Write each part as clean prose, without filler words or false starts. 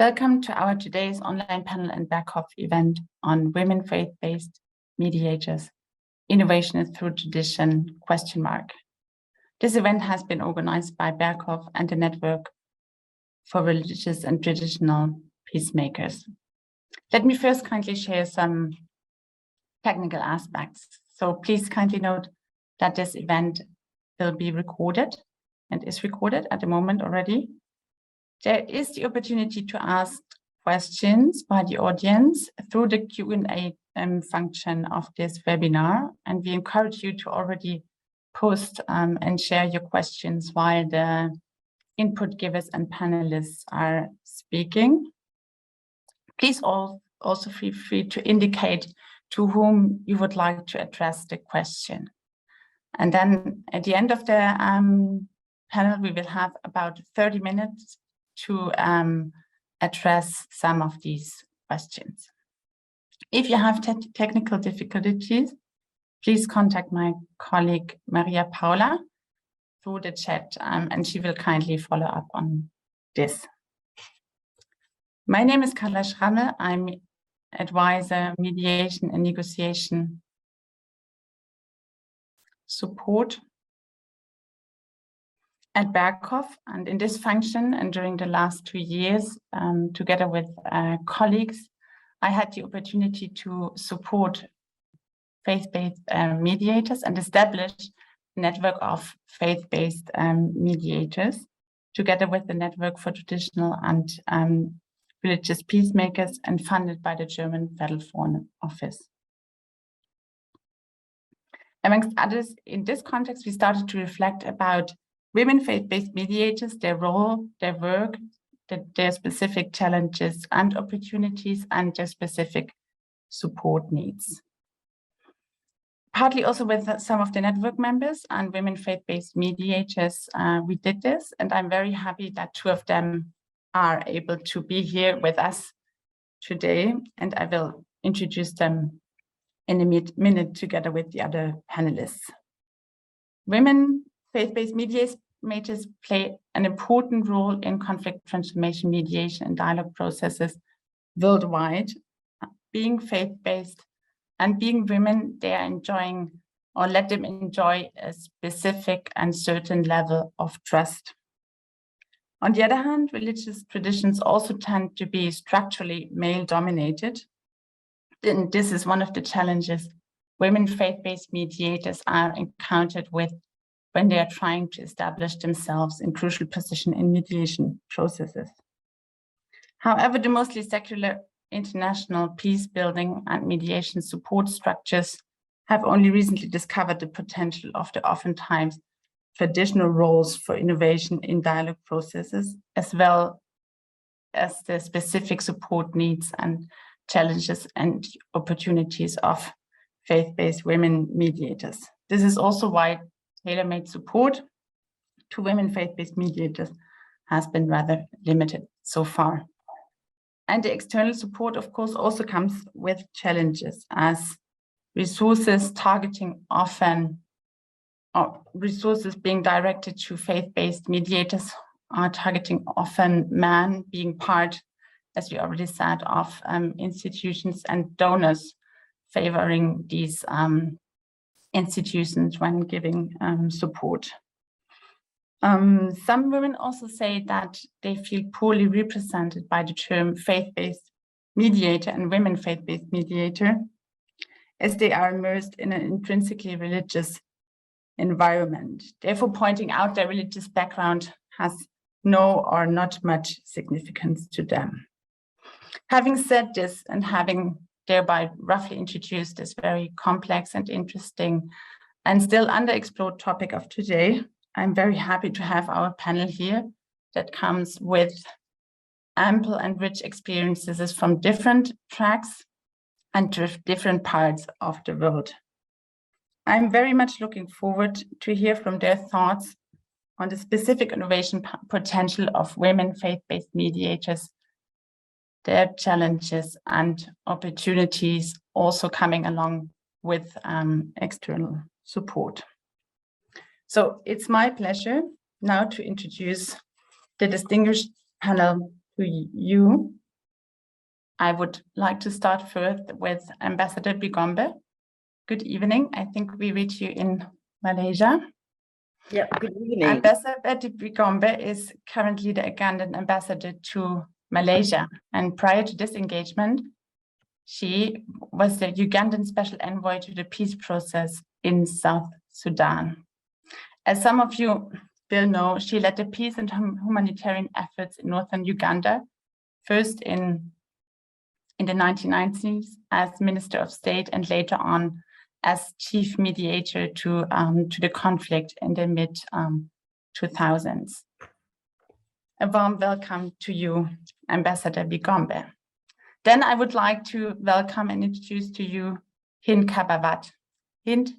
Welcome to our today's online panel and Berghoff event on women faith-based mediators, innovation through tradition, ? This event has been organized by Berghoff and the Network for Religious and Traditional Peacemakers. Let me first kindly share some technical aspects. So please kindly note that this event will be recorded and is recorded at the moment already. There is the opportunity to ask questions by the audience through the Q&A function of this webinar, and we encourage you to already post and share your questions while the input givers and panelists are speaking. Please also feel free to indicate to whom you would like to address the question. And then at the end of the panel, we will have about 30 minutes to address some of these questions. If you have technical difficulties, please contact my colleague Maria Paula through the chat, and she will kindly follow up on this. My name is Carla Schramme. I'm advisor, mediation and negotiation support at Berghoff, and in this function and during the last 2 years, together with colleagues, I had the opportunity to support faith-based mediators and establish a network of faith-based mediators, together with the Network for Traditional and Religious Peacemakers, and funded by the German Federal Foreign Office. Amongst others, in this context, we started to reflect about women faith-based mediators, their role, their work, their specific challenges and opportunities, and their specific support needs. Partly also with some of the network members and women faith-based mediators, we did this, and I'm very happy that 2 of them are able to be here with us today, and I will introduce them in a minute together with the other panelists. Women faith-based mediators play an important role in conflict transformation, mediation, and dialogue processes worldwide. Being faith-based and being women, they are enjoying, or let them enjoy, a specific and certain level of trust. On the other hand, religious traditions also tend to be structurally male-dominated. And this is one of the challenges women faith-based mediators are encountered with when they are trying to establish themselves in crucial position in mediation processes. However, the mostly secular international peace building and mediation support structures have only recently discovered the potential of the oftentimes traditional roles for innovation in dialogue processes, as well as the specific support needs and challenges and opportunities of faith-based women mediators. This is also why tailor-made support to women faith-based mediators has been rather limited so far. And the external support, of course, also comes with challenges, as resources targeting often, or resources being directed to faith-based mediators are targeting often men, being part, as we already said, of institutions, and donors favoring these institutions when giving support. Some women also say that they feel poorly represented by the term faith-based mediator and women faith-based mediator, as they are immersed in an intrinsically religious environment. Therefore, pointing out their religious background has no or not much significance to them. Having said this, and having thereby roughly introduced this very complex and interesting and still underexplored topic of today, I'm very happy to have our panel here that comes with ample and rich experiences from different tracks and different parts of the world. I'm very much looking forward to hear from their thoughts on the specific innovation potential of women faith-based mediators, their challenges and opportunities also coming along with external support. So it's my pleasure now to introduce the distinguished panel to you. I would like to start first with Ambassador Bigombe. Good evening. I think we reach you in Malaysia. Yeah, good evening. Ambassador Bigombe is currently the Ugandan ambassador to Malaysia. And prior to this engagement, she was the Ugandan special envoy to the peace process in South Sudan. As some of you will know, she led the peace and humanitarian efforts in northern Uganda, first in the 1990s as Minister of State and later on as chief mediator to the conflict in the mid-2000s. A warm welcome to you, Ambassador Bigombe. Then I would like to welcome and introduce to you Hind Kabawat. Hind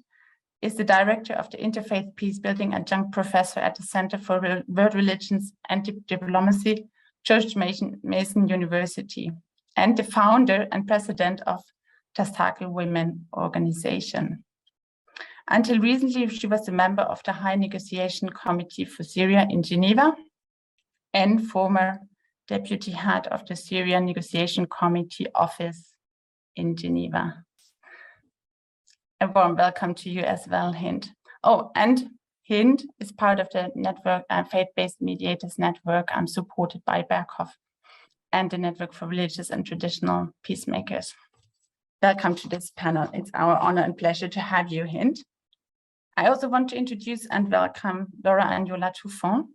is the director of the Interfaith Peacebuilding Adjunct Professor at the Center for World Religions and Diplomacy, George Mason University, and the founder and president of Tastakel Women Organization. Until recently, she was a member of the High Negotiation Committee for Syria in Geneva and former deputy head of the Syria Negotiation Committee office in Geneva. A warm welcome to you as well, Hind. Oh, and Hind is part of the network, faith-based mediators network supported by Berghoff and the Network for Religious and Traditional Peacemakers. Welcome to this panel. It's our honor and pleasure to have you, Hind. I also want to introduce and welcome Laura Anyola Tufon.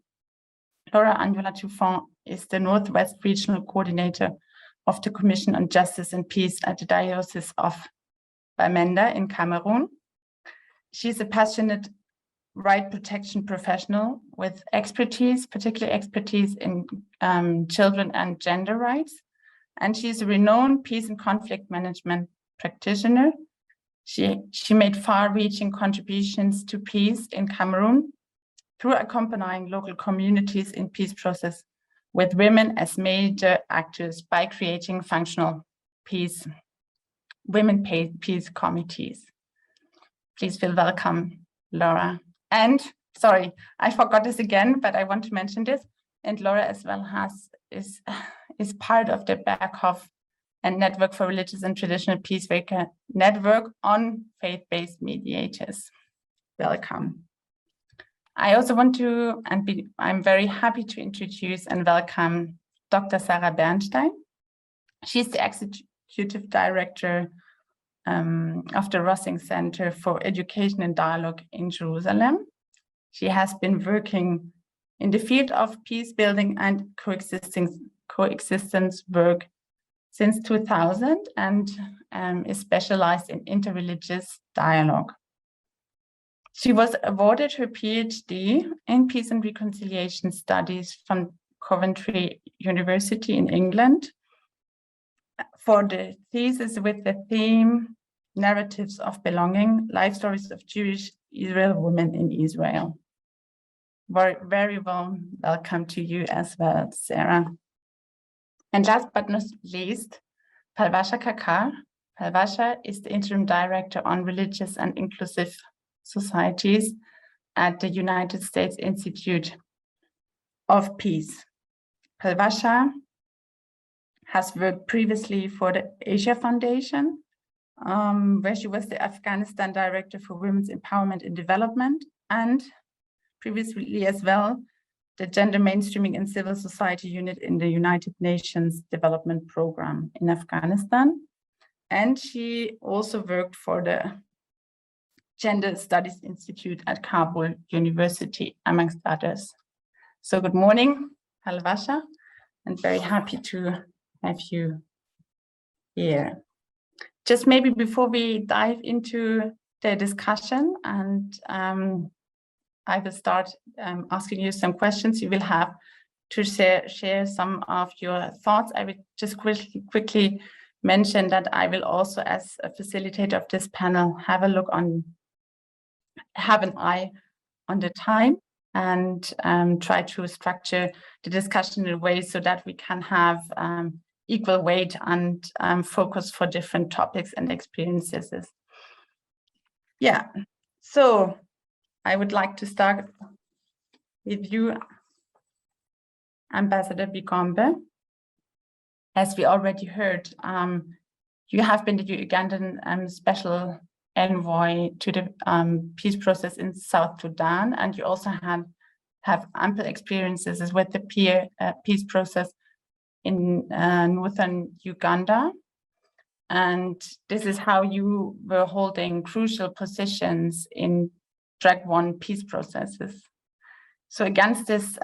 Laura Anyola Tufon is the Northwest Regional Coordinator of the Commission on Justice and Peace at the Diocese of Bamenda in Cameroon. She's a passionate right protection professional with expertise, particularly expertise in children and gender rights. And she's a renowned peace and conflict management practitioner. She made far-reaching contributions to peace in Cameroon through accompanying local communities in peace process with women as major actors by creating functional women peace committees. Please feel welcome, Laura. And sorry, I forgot this again, but I want to mention this. And Laura as well is part of the Berghoff and Network for Religious and Traditional Peacemaker network on faith-based mediators. Welcome. I also want to, I'm very happy to introduce and welcome Dr. Sarah Bernstein. She's the Executive Director of the Rossing Center for Education and Dialogue in Jerusalem. She has been working in the field of peace building and coexistence work since 2000 and is specialized in interreligious dialogue. She was awarded her PhD in Peace and Reconciliation Studies from Coventry University in England for the thesis with the theme Narratives of Belonging, Life Stories of Jewish Israel Women in Israel. Very warm welcome to you as well, Sarah. And last but not least, Palwasha Kakar. Palwasha is the Interim Director on Religious and Inclusive Societies at the United States Institute of Peace. Palwasha has worked previously for the Asia Foundation, where she was the Afghanistan Director for Women's Empowerment and Development, and previously as well, the Gender Mainstreaming and Civil Society Unit in the United Nations Development Program in Afghanistan. And she also worked for the Gender Studies Institute at Kabul University, amongst others. So good morning, Palwasha, and very happy to have you here. Just maybe before we dive into the discussion, and I will start asking you some questions. You will have to share some of your thoughts. I will just quickly mention that I will also, as a facilitator of this panel, have an eye on the time and try to structure the discussion in a way so that we can have equal weight and focus for different topics and experiences. Yeah, so I would like to start with you, Ambassador Bigombe. as we already heard, you have been the Ugandan special envoy to the peace process in South Sudan, and you also have ample experiences with the peace process in northern Uganda. And this is how you were holding crucial positions in track 1 peace processes. So against this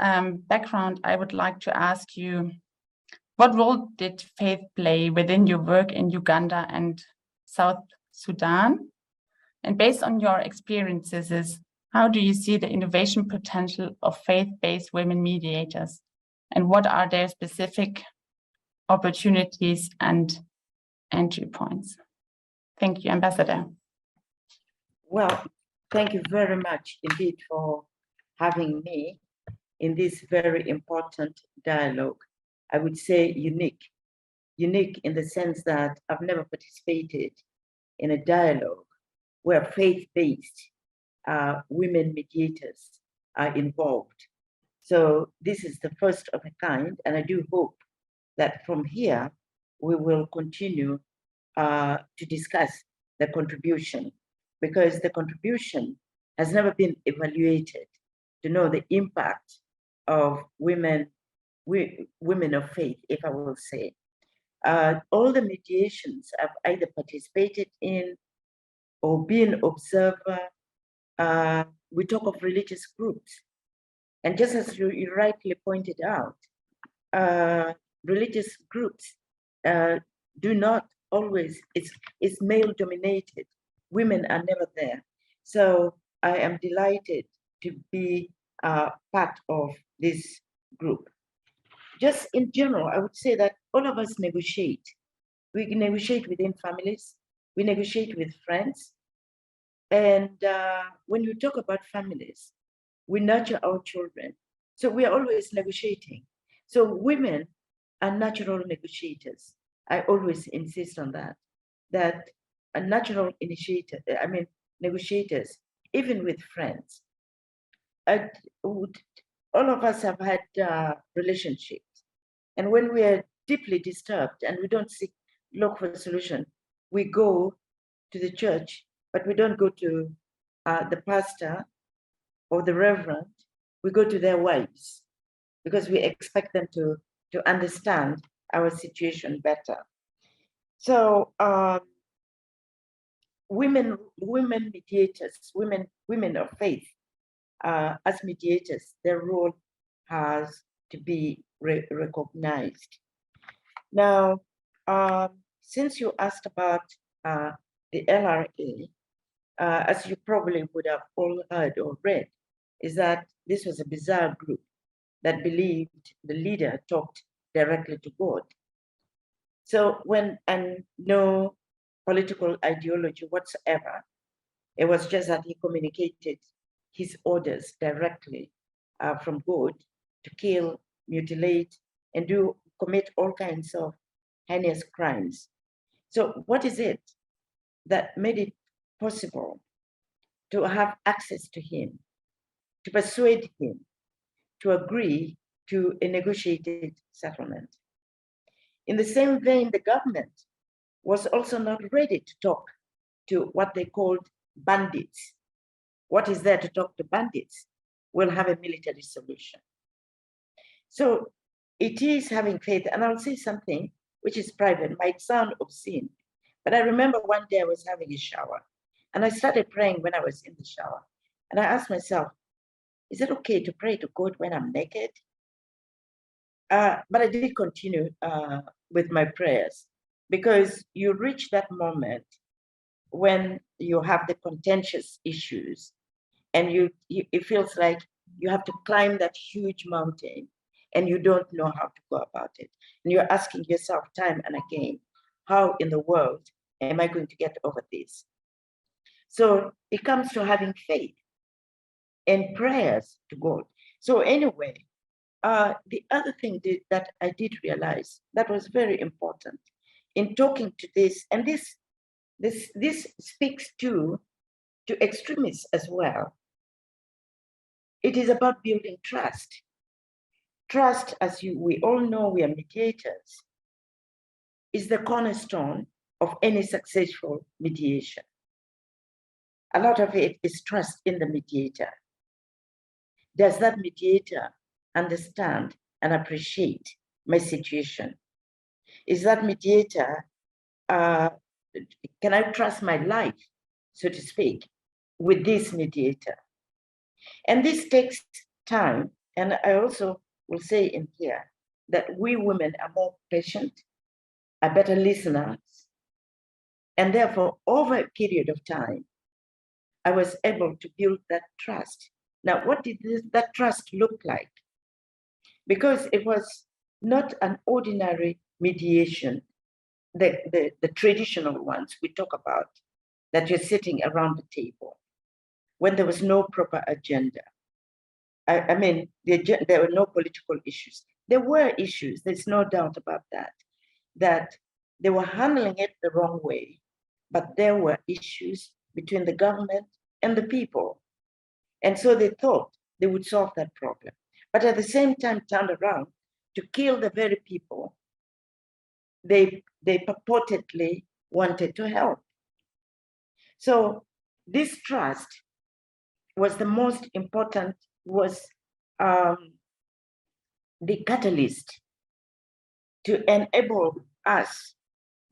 background, I would like to ask you, what role did faith play within your work in Uganda and South Sudan? And based on your experiences, how do you see the innovation potential of faith-based women mediators? And what are their specific opportunities and entry points? Thank you, Ambassador. Well, thank you very much indeed for having me in this very important dialogue. I would say unique in the sense that I've never participated in a dialogue where faith-based women mediators are involved. So this is the first of a kind, and I do hope that from here we will continue to discuss the contribution, because the contribution has never been evaluated to know the impact of women of faith, if I will say. All the mediations I've either participated in or been observer. We talk of religious groups. And just as you rightly pointed out, religious groups do not always, it's male dominated. Women are never there. So I am delighted to be part of this group. Just in general, I would say that all of us negotiate. We negotiate within families, we negotiate with friends. And when you talk about families, we nurture our children. So we are always negotiating. So women are natural negotiators. I always insist on that a natural negotiators, even with friends. All of us have had relationships. And when we are deeply disturbed and we don't look for a solution, we go to the church, but we don't go to the pastor or the reverend. We go to their wives because we expect them to understand our situation better. So women mediators, women of faith, as mediators, their role has to be recognized. Now, since you asked about the LRA, as you probably would have all heard or read, is that this was a bizarre group that believed the leader talked directly to God. So and no political ideology whatsoever, it was just that he communicated his orders directly from God to kill, mutilate, and commit all kinds of heinous crimes. So what is it that made it possible to have access to him, to persuade him to agree to a negotiated settlement? In the same vein, the government was also not ready to talk to what they called bandits. What is there to talk to bandits? We'll have a military solution. So it is having faith, and I'll say something which is private, might sound obscene, but I remember one day I was having a shower, and I started praying when I was in the shower. And I asked myself, is it okay to pray to God when I'm naked? But I did continue with my prayers, because you reach that moment when you have the contentious issues and it feels like you have to climb that huge mountain and you don't know how to go about it. And you're asking yourself time and again, how in the world am I going to get over this? So it comes to having faith and prayers to God. So anyway, the other thing that I did realize that was very important in talking to this, and this speaks to extremists as well. It is about building trust. Trust, as we all know, we are mediators. is the cornerstone of any successful mediation. A lot of it is trust in the mediator. Does that mediator understand and appreciate my situation? Is that mediator, can I trust my life, so to speak, with this mediator? And this takes time. And I also will say in here that we women are more patient, are better listeners. And therefore, over a period of time, I was able to build that trust. Now, what did that trust look like? Because it was not an ordinary mediation, the traditional ones we talk about, that you're sitting around the table, when there was no proper agenda. I mean, there were no political issues. There were issues, there's no doubt about that, that they were handling it the wrong way, but there were issues between the government and the people. And so they thought they would solve that problem, but at the same time turned around to kill the very people they purportedly wanted to help. So this trust was the most important, was the catalyst to enable us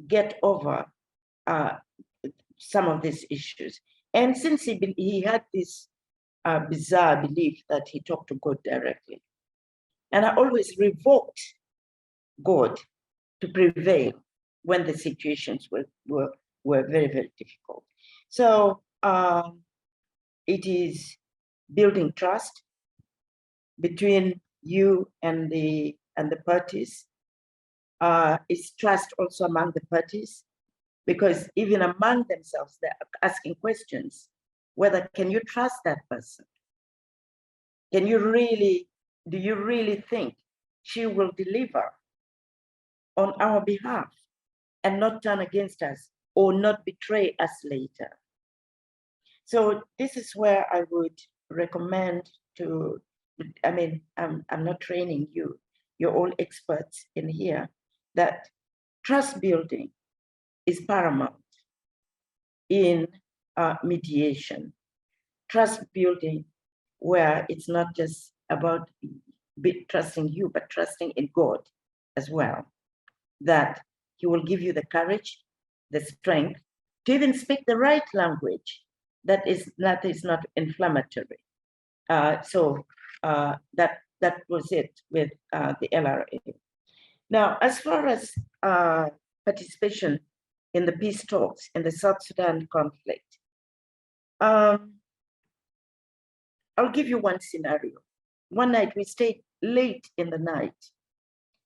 get over some of these issues. And since he had this bizarre belief that he talked to God directly, and I always revoked God to prevail when the situations were very, very difficult. So it is building trust between you and the parties. It's trust also among the parties, because even among themselves, they're asking questions, whether can you trust that person? Can you really, do you really think she will deliver on our behalf and not turn against us or not betray us later? So this is where I would recommend to, I mean, I'm not training you, you're all experts in here, that trust building is paramount in mediation. Trust building where it's not just about trusting you, but trusting in God as well, that He will give you the courage, the strength to even speak the right language that is not inflammatory. So that was it with the LRA. Now, as far as participation in the peace talks in the South Sudan conflict, I'll give you one scenario. One night we stayed late in the night.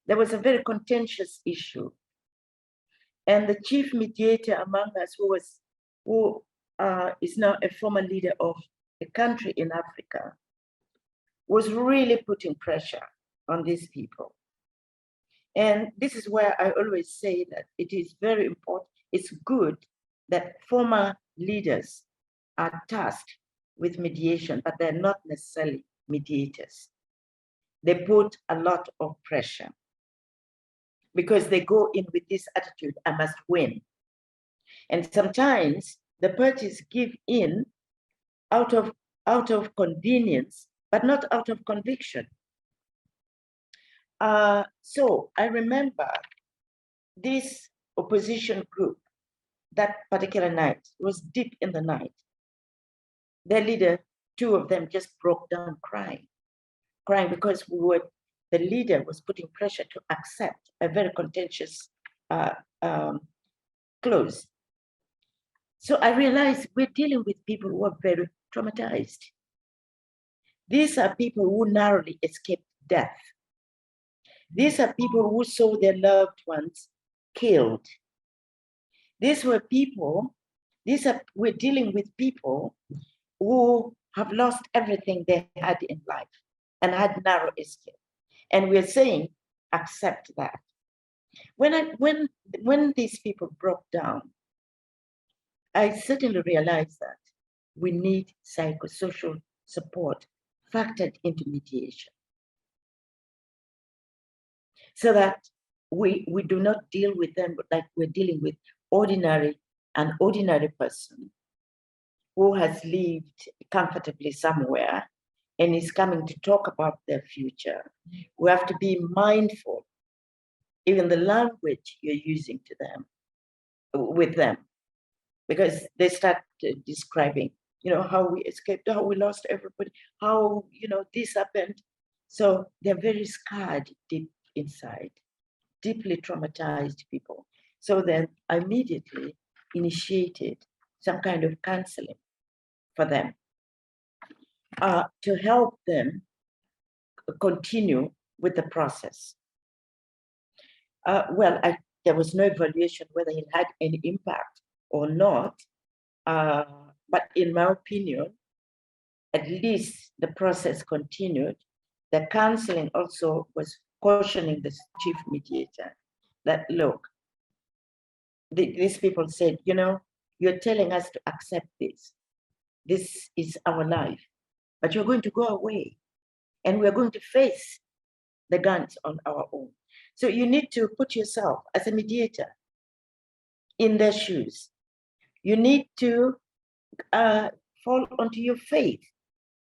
There was a very contentious issue, and the chief mediator among us, who is now a former leader of a country in Africa, was really putting pressure on these people. And this is where I always say that it is very important, it's good that former leaders are tasked with mediation, but they're not necessarily mediators. They put a lot of pressure because they go in with this attitude, I must win. And sometimes the parties give in out of convenience, but not out of conviction. So I remember this opposition group, that particular night, was deep in the night. Their leader, two of them just broke down crying because the leader was putting pressure to accept a very contentious clause. So I realized we're dealing with people who are very traumatized. These are people who narrowly escaped death. These are people who saw their loved ones killed. We're dealing with people who have lost everything they had in life and had narrow escape. And we're saying, accept that. When these people broke down, I certainly realized that we need psychosocial support factored into mediation, so that we do not deal with them like we're dealing with an ordinary person who has lived comfortably somewhere and is coming to talk about their future. We have to be mindful, even the language you're using to them, with them, because they start describing, how we escaped, how we lost everybody, how, this happened. So they're very scarred deep inside, deeply traumatized people. So then I immediately initiated some kind of counseling for them to help them continue with the process. There was no evaluation whether it had any impact or not, but in my opinion, at least the process continued. The counseling also was cautioning the chief mediator that, look, these people said, you're telling us to accept this. This is our life, but you're going to go away and we're going to face the guns on our own. So you need to put yourself as a mediator in their shoes. You need to fall onto your faith,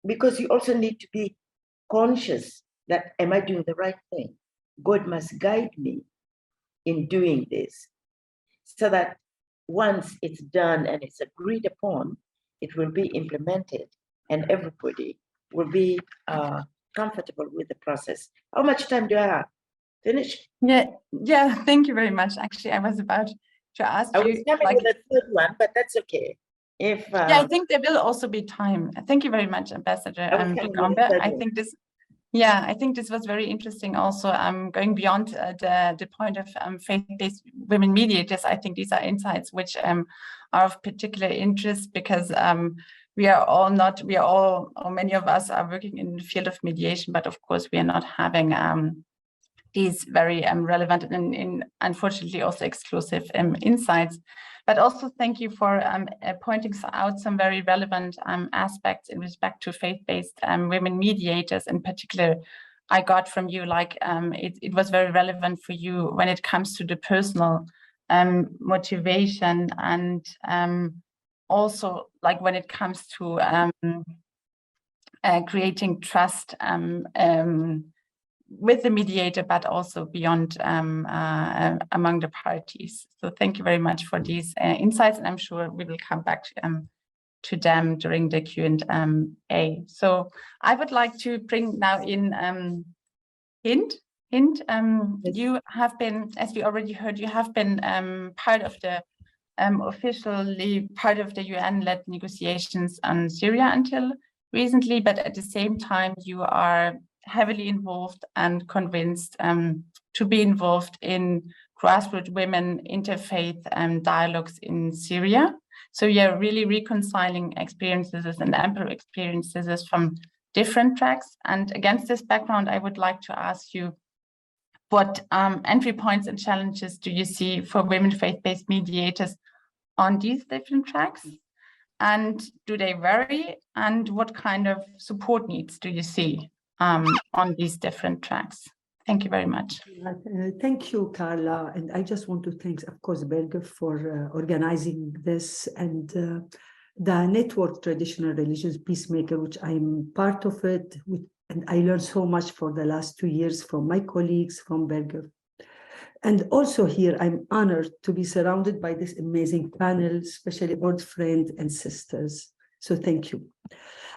because you also need to be conscious that, am I doing the right thing? God must guide me in doing this, so that once it's done and it's agreed upon, it will be implemented and everybody will be comfortable with the process. How much time do I have? Finish? Yeah, thank you very much. Actually, I was about to ask you. I was coming with a third one, but that's okay. Yeah, I think there will also be time. Thank you very much, Ambassador Bigombe. I think this was very interesting also, going beyond the point of faith-based women mediators. I think these are insights which are of particular interest, because many of us are working in the field of mediation, but of course we are not having these very relevant and unfortunately also exclusive insights. But also thank you for pointing out some very relevant aspects in respect to faith-based women mediators. In particular, I got from you, like, it was very relevant for you when it comes to the personal motivation, and also like when it comes to creating trust with the mediator, but also beyond among the parties. So thank you very much for these insights, and I'm sure we will come back to them during the Q&A. So I would like to bring now in Hind. Hind, yes. You have been, as we already heard, you have been part of the officially part of the UN-led negotiations on Syria until recently, but at the same time you are heavily involved and convinced to be involved in grassroots women interfaith dialogues in Syria. So you're really reconciling experiences and ample experiences from different tracks. And against this background, I would like to ask you, what entry points and challenges do you see for women faith-based mediators on these different tracks? And do they vary? And what kind of support needs do you see on these different tracks? Thank you very much. Thank you, Carla. And I just want to thank, of course, Berger for organizing this, and the network Traditional Religions Peacemaker, which I'm part of it. And I learned so much for the last 2 years from my colleagues, from Berger. And also here, I'm honored to be surrounded by this amazing panel, especially old friends and sisters. So thank you.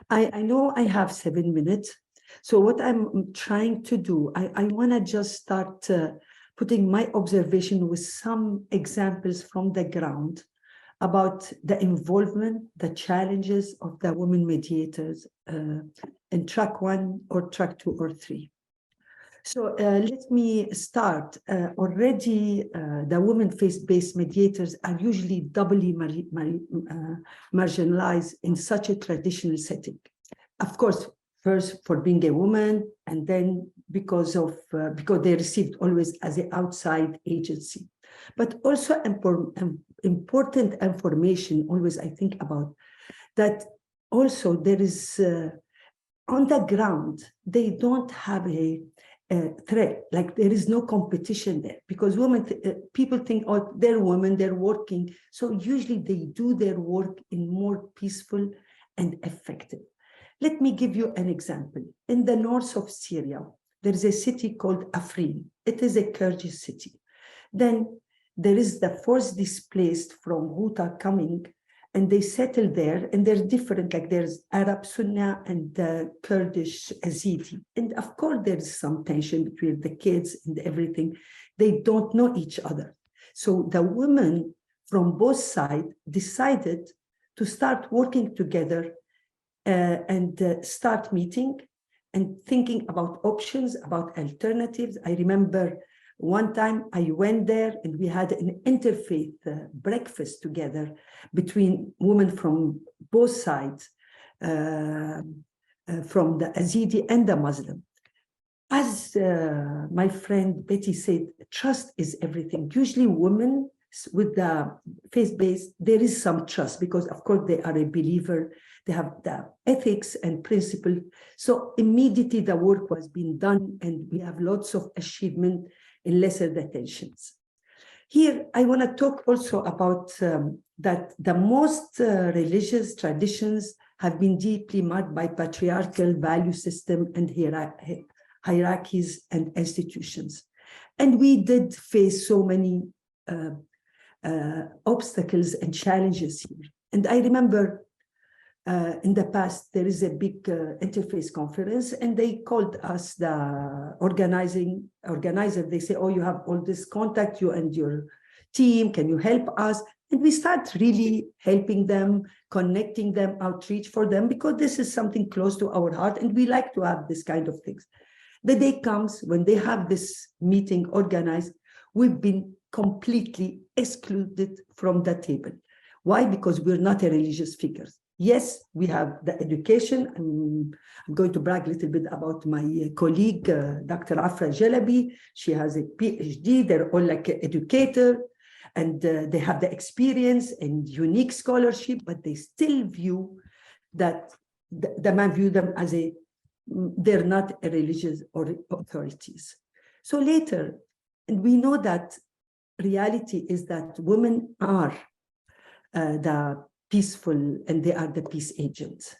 I know I have 7 minutes. So what I'm trying to do, I want to just start putting my observation with some examples from the ground about the involvement, the challenges of the women mediators in track 1 or track 2 or 3. So let me start. Already, the women faith-based mediators are usually doubly marginalized in such a traditional setting. Of course, first for being a woman, and then because they received always as an outside agency. But also important information always I think about that also there is on the ground, they don't have a threat, like there is no competition there, because people think, oh, they're women, they're working. So usually they do their work in more peaceful and effective. Let me give you an example. In the north of Syria, there is a city called Afrin. It is a Kurdish city. Then there is the force displaced from Ghouta coming, and they settle there, and they're different, like there's Arab Sunni and the Kurdish Yazidi. And of course, there's some tension between the kids and everything. They don't know each other. So the women from both sides decided to start working together and start meeting and thinking about options, about alternatives. I remember one time I went there and we had an interfaith breakfast together between women from both sides, from the Yazidi and the Muslim. As my friend Betty said, trust is everything. Usually women with the faith-based, there is some trust because of course they are a believer, they have the ethics and principle. So immediately the work was being done and we have lots of achievement in lesser detentions. Here, I want to talk also about that the most religious traditions have been deeply marked by patriarchal value system and hierarchies and institutions. And we did face so many obstacles and challenges here. And I remember in the past, there is a big interfaith conference and they called us the organizer. They say, oh, you have all this contact, you and your team, can you help us? And we start really helping them, connecting them, outreach for them, because this is something close to our heart and we like to have this kind of things. The day comes when they have this meeting organized, we've been completely excluded from the table. Why? Because we're not a religious figures. Yes, we have the education. I'm going to brag a little bit about my colleague, Dr. Afra Jalabi. She has a PhD. They're all like an educator and they have the experience and unique scholarship, but they still view that the man view them as they're not a religious or authorities. So later, and we know that reality is that women are the peaceful and they are the peace agents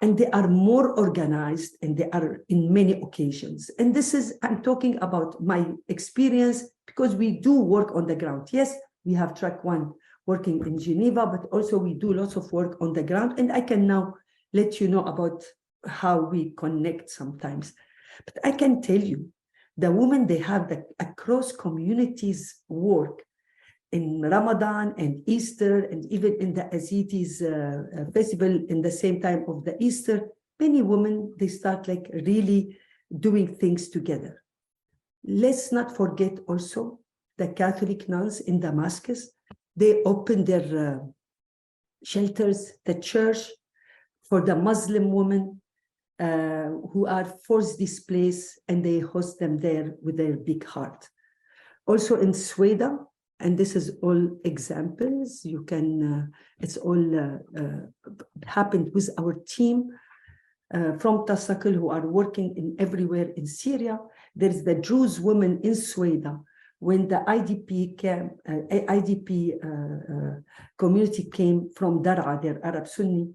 and they are more organized and they are in many occasions. And this is, I'm talking about my experience because we do work on the ground. Yes, we have track one working in Geneva, but also we do lots of work on the ground. And I can now let you know about how we connect sometimes. But I can tell you, the women, they have the across communities work in Ramadan and Easter, and even in the Yazidis festival in the same time of the Easter, many women, they start like really doing things together. Let's not forget also the Catholic nuns in Damascus. They open their shelters, the church, for the Muslim women who are forced displaced, and they host them there with their big heart. Also in Sweden, and this is all examples, you can, it's all happened with our team from Tastakel who are working in everywhere in Syria. There's the Druze women in Sweden. When the IDP community came from Daraa, they're Arab Sunni,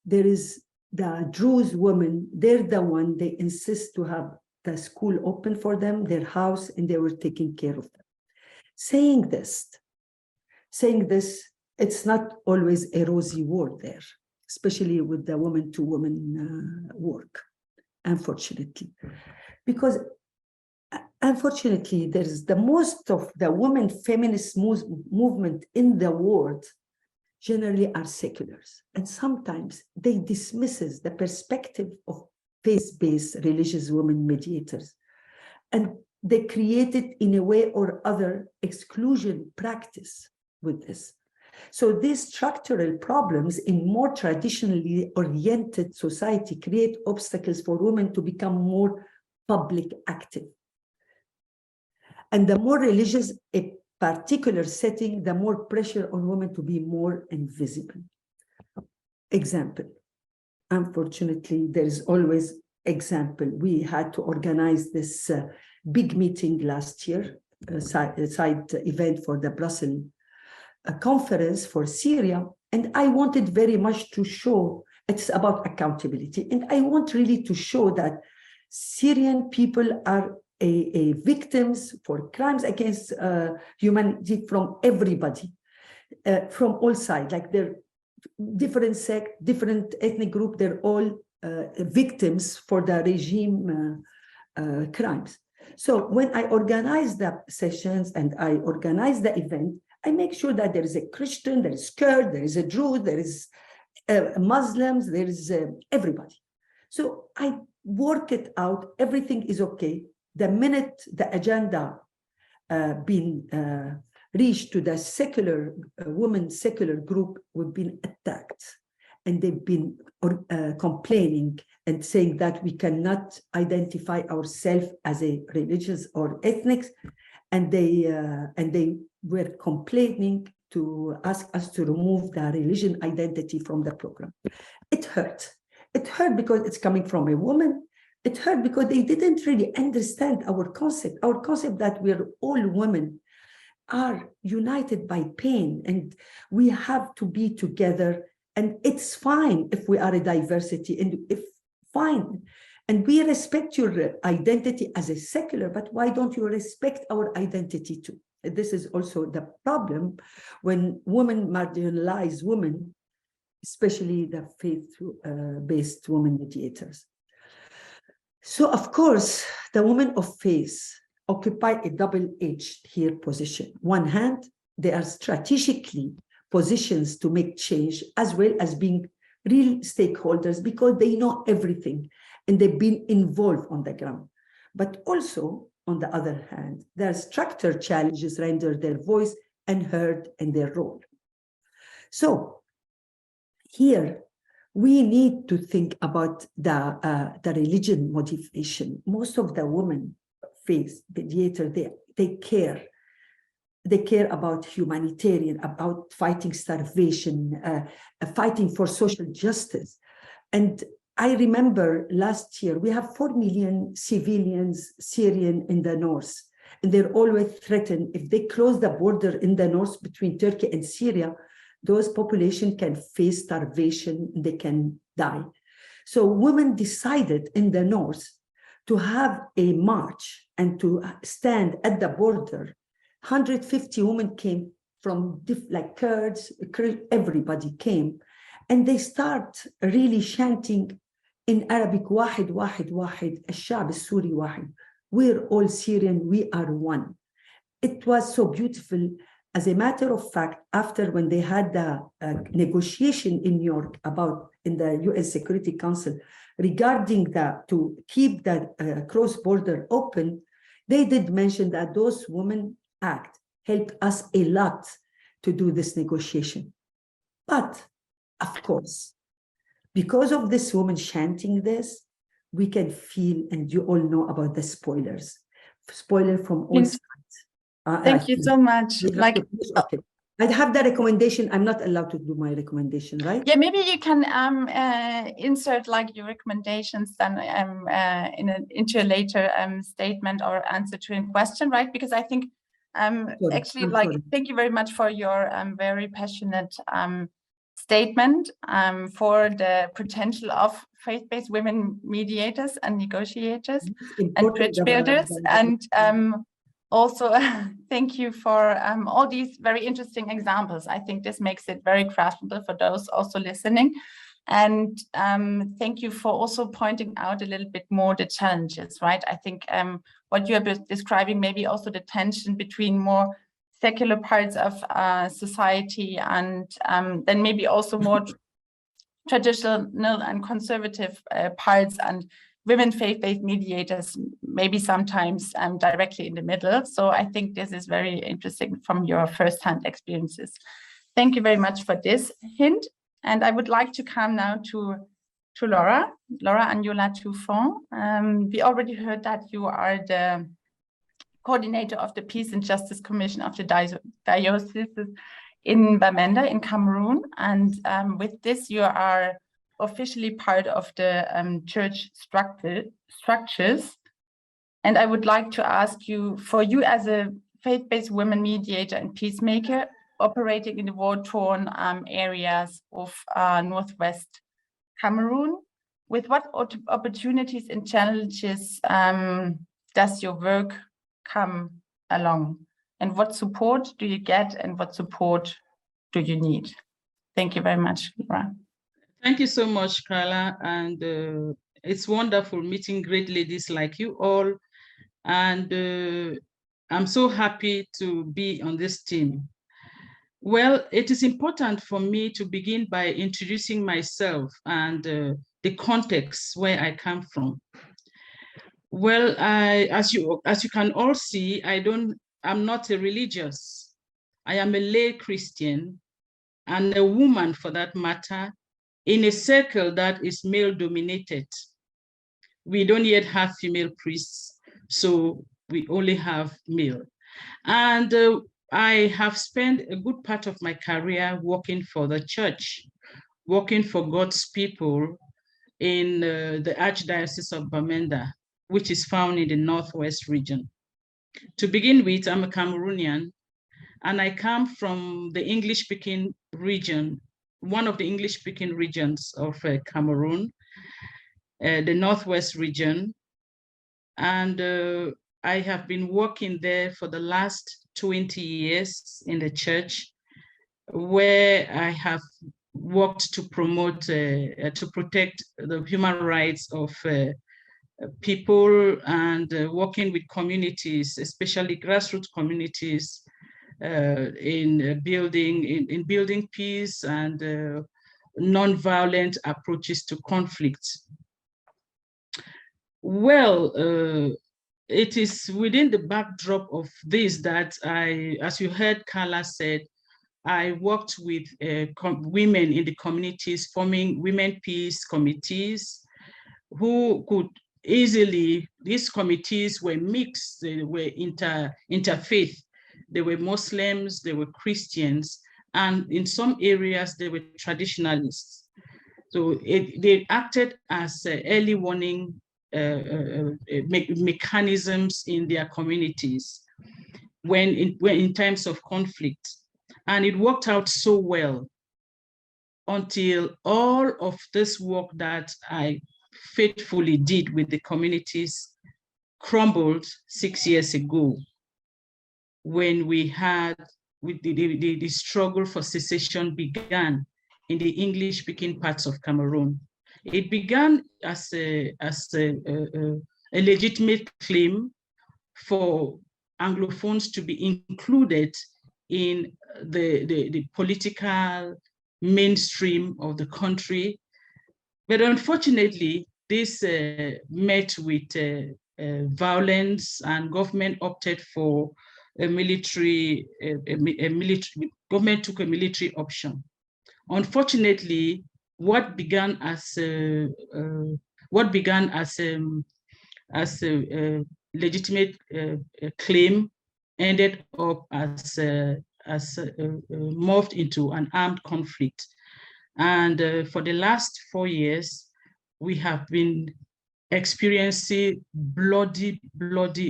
there is the Druze women, they're the one, they insist to have the school open for them, their house, and they were taking care of them. Saying this, it's not always a rosy world there, especially with the woman-to-woman work, unfortunately. Because unfortunately, there's the most of the women feminist movement in the world generally are seculars. And sometimes they dismisses the perspective of faith-based religious women mediators. And they created in a way or other exclusion practice with this. So these structural problems in more traditionally oriented society create obstacles for women to become more public active. And the more religious a particular setting, the more pressure on women to be more invisible. Example, unfortunately, there is always example, we had to organize this big meeting last year, side event for the Brussels conference for Syria. And I wanted very much to show it's about accountability. And I want really to show that Syrian people are victims for crimes against humanity from everybody, from all sides, like they're different sect, different ethnic group, they're all victims for the regime crimes. So when I organize the sessions and I organize the event, I make sure that there is a Christian, there is Kurd, there is a Druze, there is Muslims, there is everybody. So I work it out, everything is okay. The minute the agenda been reached to the secular women's secular group, we've been attacked, and they've been complaining and saying that we cannot identify ourselves as a religious or ethnic, and they were complaining to ask us to remove the religion identity from the program. It hurt. It hurt because it's coming from a woman. It hurt because they didn't really understand our concept that we're all women are united by pain, and we have to be together. And it's fine if we are a diversity, and if fine. And we respect your identity as a secular, but why don't you respect our identity too? This is also the problem when women marginalize women, especially the faith-based women mediators. So of course, the women of faith occupy a double-edged here position. One hand, they are strategically positions to make change, as well as being real stakeholders because they know everything and they've been involved on the ground. But also, on the other hand, their structural challenges render their voice unheard in their role. So here, we need to think about the religion motivation. Most of the women faith mediator, they care. They care about humanitarian, about fighting starvation, fighting for social justice. And I remember last year, we have 4 million civilians, Syrian in the north, and they're always threatened. If they close the border in the north between Turkey and Syria, those population can face starvation, they can die. So women decided in the north to have a march and to stand at the border. 150 women came from like Kurds, everybody came, and they start really chanting in Arabic, واحد واحد واحد الشعب السوري واحد. We're all Syrian, we are one. It was so beautiful. As a matter of fact, after when they had the negotiation in New York in the UN Security Council regarding to keep the cross-border open, they did mention that those women act helped us a lot to do this negotiation. But of course, because of this woman chanting this, we can feel, and you all know about the spoilers. Spoiler from all sides. Thank you so much. Okay. I have the recommendation. I'm not allowed to do my recommendation, right? Yeah, maybe you can insert like your recommendations then into a later statement or answer to a question, right? Because I think actually, thank you very much for your very passionate statement for the potential of faith-based women mediators and negotiators and bridge builders, and also thank you for all these very interesting examples. I think this makes it very graspable for those also listening, and thank you for also pointing out a little bit more the challenges, right? I think what you are describing, maybe also the tension between more secular parts of society and then maybe also more traditional and conservative parts, and women faith-based mediators maybe sometimes directly in the middle. So I think this is very interesting from your first-hand experiences. Thank you very much for this, Hind. And I would like to come now to Laura Anyola Tufon. We already heard that you are the coordinator of the Peace and Justice Commission of the Diocese in Bamenda in Cameroon. And with this, you are officially part of the church structures. And I would like to ask you, for you as a faith-based women mediator and peacemaker operating in the war-torn areas of Northwest Cameroon, with what opportunities and challenges does your work come along? And what support do you get and what support do you need? Thank you very much, Laura. Thank you so much, Carla. And it's wonderful meeting great ladies like you all. And I'm so happy to be on this team. Well, it is important for me to begin by introducing myself and the context where I come from. Well, as you can all see, I'm not a religious. I am a lay Christian and a woman, for that matter, in a circle that is male dominated. We don't yet have female priests, so we only have male. And I have spent a good part of my career working for the church, working for God's people in the Archdiocese of Bamenda, which is found in the Northwest region. To begin with, I'm a Cameroonian, and I come from the English-speaking region, one of the English-speaking regions of Cameroon, the Northwest region. And I have been working there for the last 20 years in the church, where I have worked to promote, to protect the human rights of people, and working with communities, especially grassroots communities, in building peace and non-violent approaches to conflict. Well, it is within the backdrop of this that as you heard Carla said, I worked with women in the communities, forming women peace committees, who could easily, these committees were mixed, they were interfaith. They were Muslims, they were Christians, and in some areas they were traditionalists. So they acted as early warning mechanisms in their communities when in times of conflict. And it worked out so well until all of this work that I faithfully did with the communities crumbled 6 years ago, when the struggle for secession began in the English-speaking parts of Cameroon. It began as a legitimate claim for Anglophones to be included in the political mainstream of the country. But unfortunately, this met with violence, and government opted for government took a military option. Unfortunately, what began as a legitimate claim ended up as morphed into an armed conflict. And for the last 4 years, we have been experiencing bloody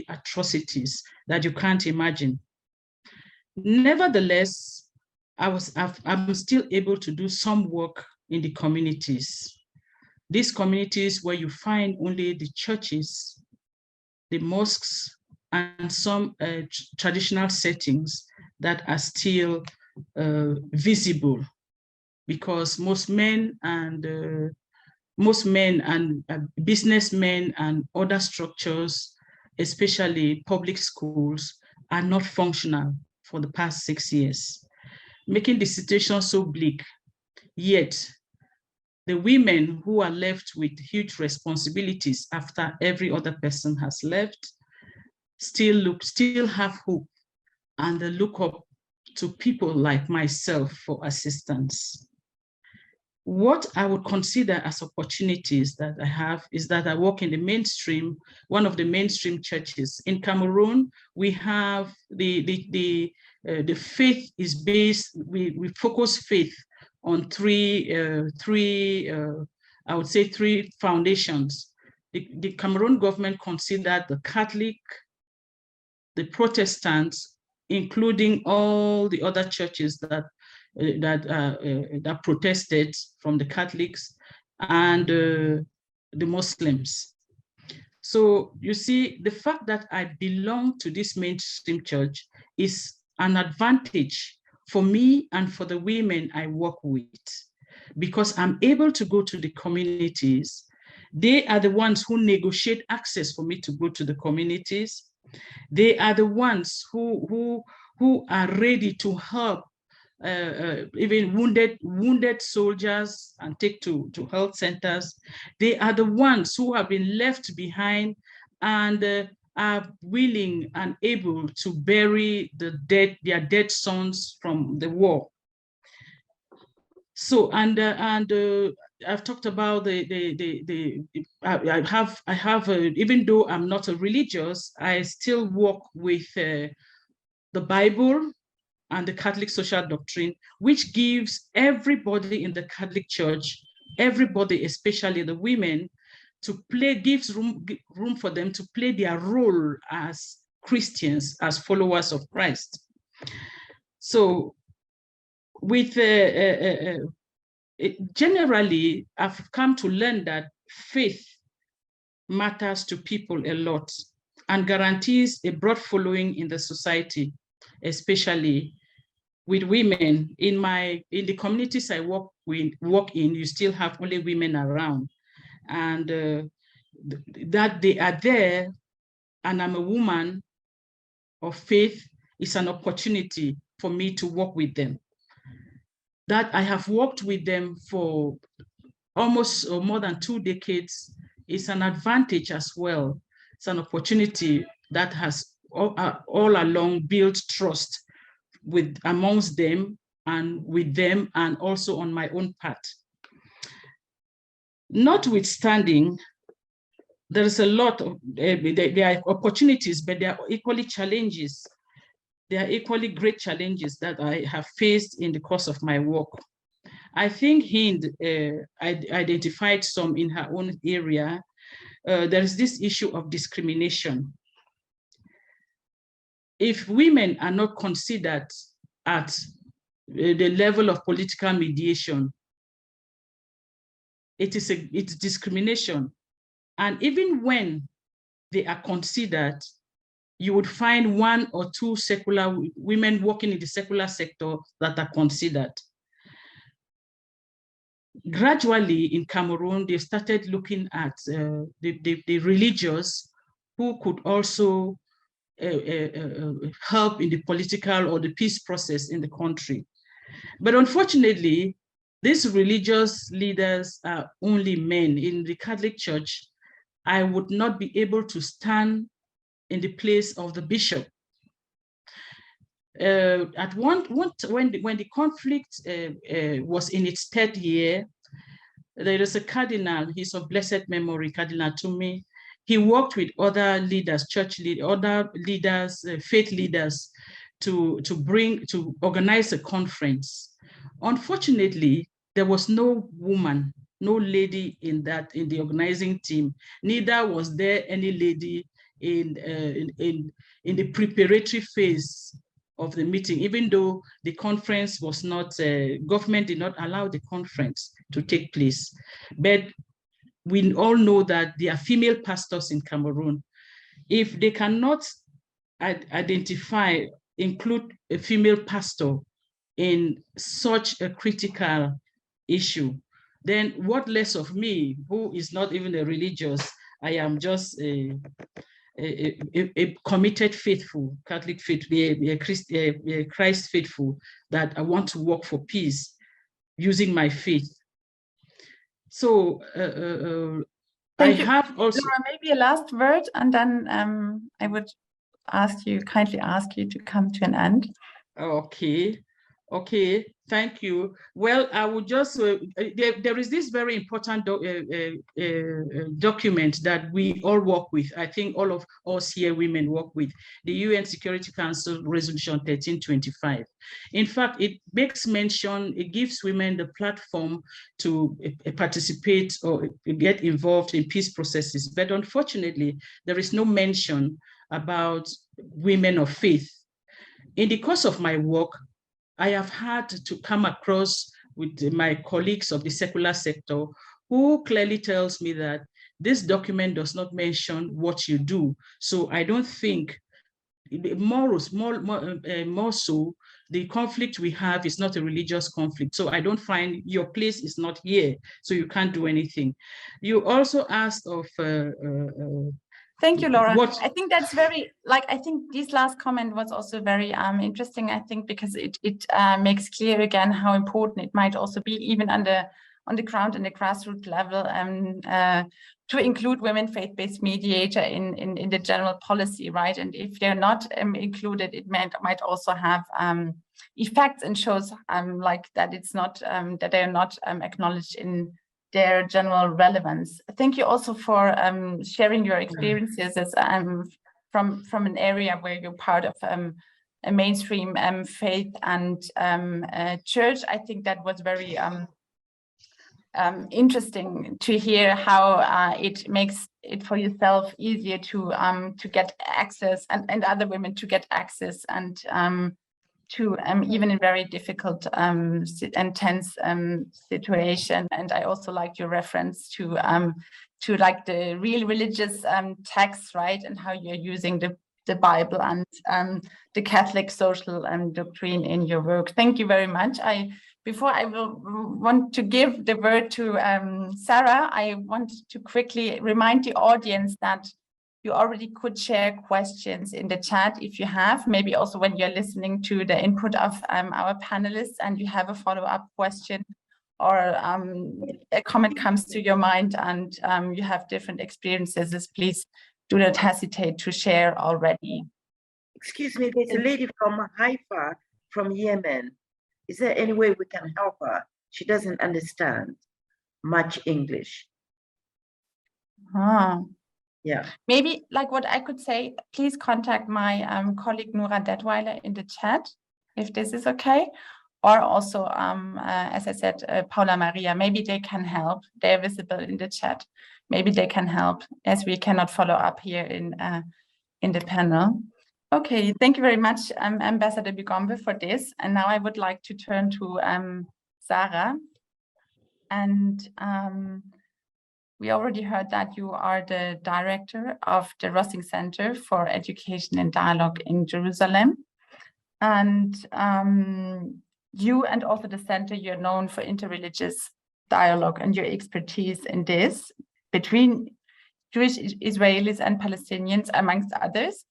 atrocities that you can't imagine. Nevertheless, I'm still able to do some work in the communities. These communities where you find only the churches, the mosques, and some traditional settings that are still visible, because most men and businessmen and other structures, especially public schools, are not functional for the past 6 years, making the situation so bleak. Yet, the women who are left with huge responsibilities after every other person has left still have hope, and they look up to people like myself for assistance. What I would consider as opportunities that I have is that I work in the mainstream, one of the mainstream churches. In Cameroon, we have the faith is based, we focus faith on three I would say, three foundations. The Cameroon government considered the Catholic, the Protestants, including all the other churches that protested from the Catholics, and the Muslims. So you see, the fact that I belong to this mainstream church is an advantage for me and for the women I work with, because I'm able to go to the communities. They are the ones who negotiate access for me to go to the communities. They are the ones who are ready to help even wounded soldiers and take to health centers. They are the ones who have been left behind and are willing and able to bury their dead sons from the war. So I've talked about I have even though I'm not a religious, I still work with the Bible and the Catholic social doctrine, which gives everybody in the Catholic Church, everybody, especially the women, to play, gives room for them to play their role as Christians, as followers of Christ. So with generally, I've come to learn that faith matters to people a lot and guarantees a broad following in the society, especially with women. In the communities I work in, you still have only women around, and that they are there, and I'm a woman of faith, is an opportunity for me to work with them. That I have worked with them for almost more than 2 decades is an advantage as well. It's an opportunity that has all along built trust amongst them and with them, and also on my own part. Notwithstanding, there is a lot of, there are opportunities, but there are equally challenges. There are equally great challenges that I have faced in the course of my work. I think Hind identified some in her own area. There is this issue of discrimination. If women are not considered at the level of political mediation, it's discrimination. And even when they are considered, you would find 1 or 2 secular women working in the secular sector that are considered. Gradually in Cameroon, they started looking at the religious who could also help in the political or the peace process in the country. But unfortunately, these religious leaders are only men. In the Catholic Church, I would not be able to stand in the place of the bishop. At when the conflict was in its 3rd year, there is a cardinal, he's of blessed memory, Cardinal Tumi. He worked with other leaders, other leaders, faith leaders, to organize a conference. Unfortunately, there was no woman, no lady in the organizing team. Neither was there any lady in the preparatory phase of the meeting, even though the conference was not, government did not allow the conference to take place. But we all know that there are female pastors in Cameroon. If they cannot include a female pastor in such a critical issue, then what less of me, who is not even a religious, I am just a committed faithful, Catholic faith, a Christ faithful, that I want to work for peace using my faith. So I have also— Laura, maybe a last word, and then I would kindly ask you to come to an end. Okay. Okay, thank you. Well, I would just, there is this very important document that we all work with. I think all of us here women work with, the UN Security Council Resolution 1325. In fact, it makes mention, it gives women the platform to participate or get involved in peace processes. But unfortunately, there is no mention about women of faith. In the course of my work, I have had to come across with my colleagues of the secular sector who clearly tells me that this document does not mention what you do. So I don't think, more so, the conflict we have is not a religious conflict. So I don't find your place is not here, so you can't do anything. You also asked of Thank you, Laura. I think that's very, I think this last comment was also very interesting, I think, because it makes clear again how important it might also be, even on the ground and the grassroots level, to include women faith-based mediator in the general policy, right? And if they're not included, it might also have effects, and shows like that it's not, that they are not acknowledged in their general relevance. Thank you also for sharing your experiences as from an area where you're part of a mainstream faith and church. I think that was very interesting to hear how it makes it for yourself easier to get access, and other women to get access, and to even in very difficult and tense situation. And I also liked your reference to like the real religious texts, right, and how you're using the Bible and the Catholic social doctrine in your work. Thank you very much. Before I will want to give the word to Sarah, I want to quickly remind the audience that you already could share questions in the chat if you have, maybe also when you're listening to the input of our panelists and you have a follow-up question, or a comment comes to your mind and you have different experiences, please do not hesitate to share already. Excuse me, there's a lady from Haifa, from Yemen. Is there any way we can help her? She doesn't understand much English. Yeah. Maybe like what I could say, please contact my colleague Nora Detweiler in the chat, if this is okay. Or also, as I said, Paula Maria, maybe they can help. They're visible in the chat. Maybe they can help, as we cannot follow up here in the panel. Okay, thank you very much, Ambassador Bigombe, for this. And now I would like to turn to Sarah. And we already heard that you are the director of the Rossing Center for Education and Dialogue in Jerusalem. And you and also the center, you're known for interreligious dialogue and your expertise in this between Jewish Israelis and Palestinians, amongst others.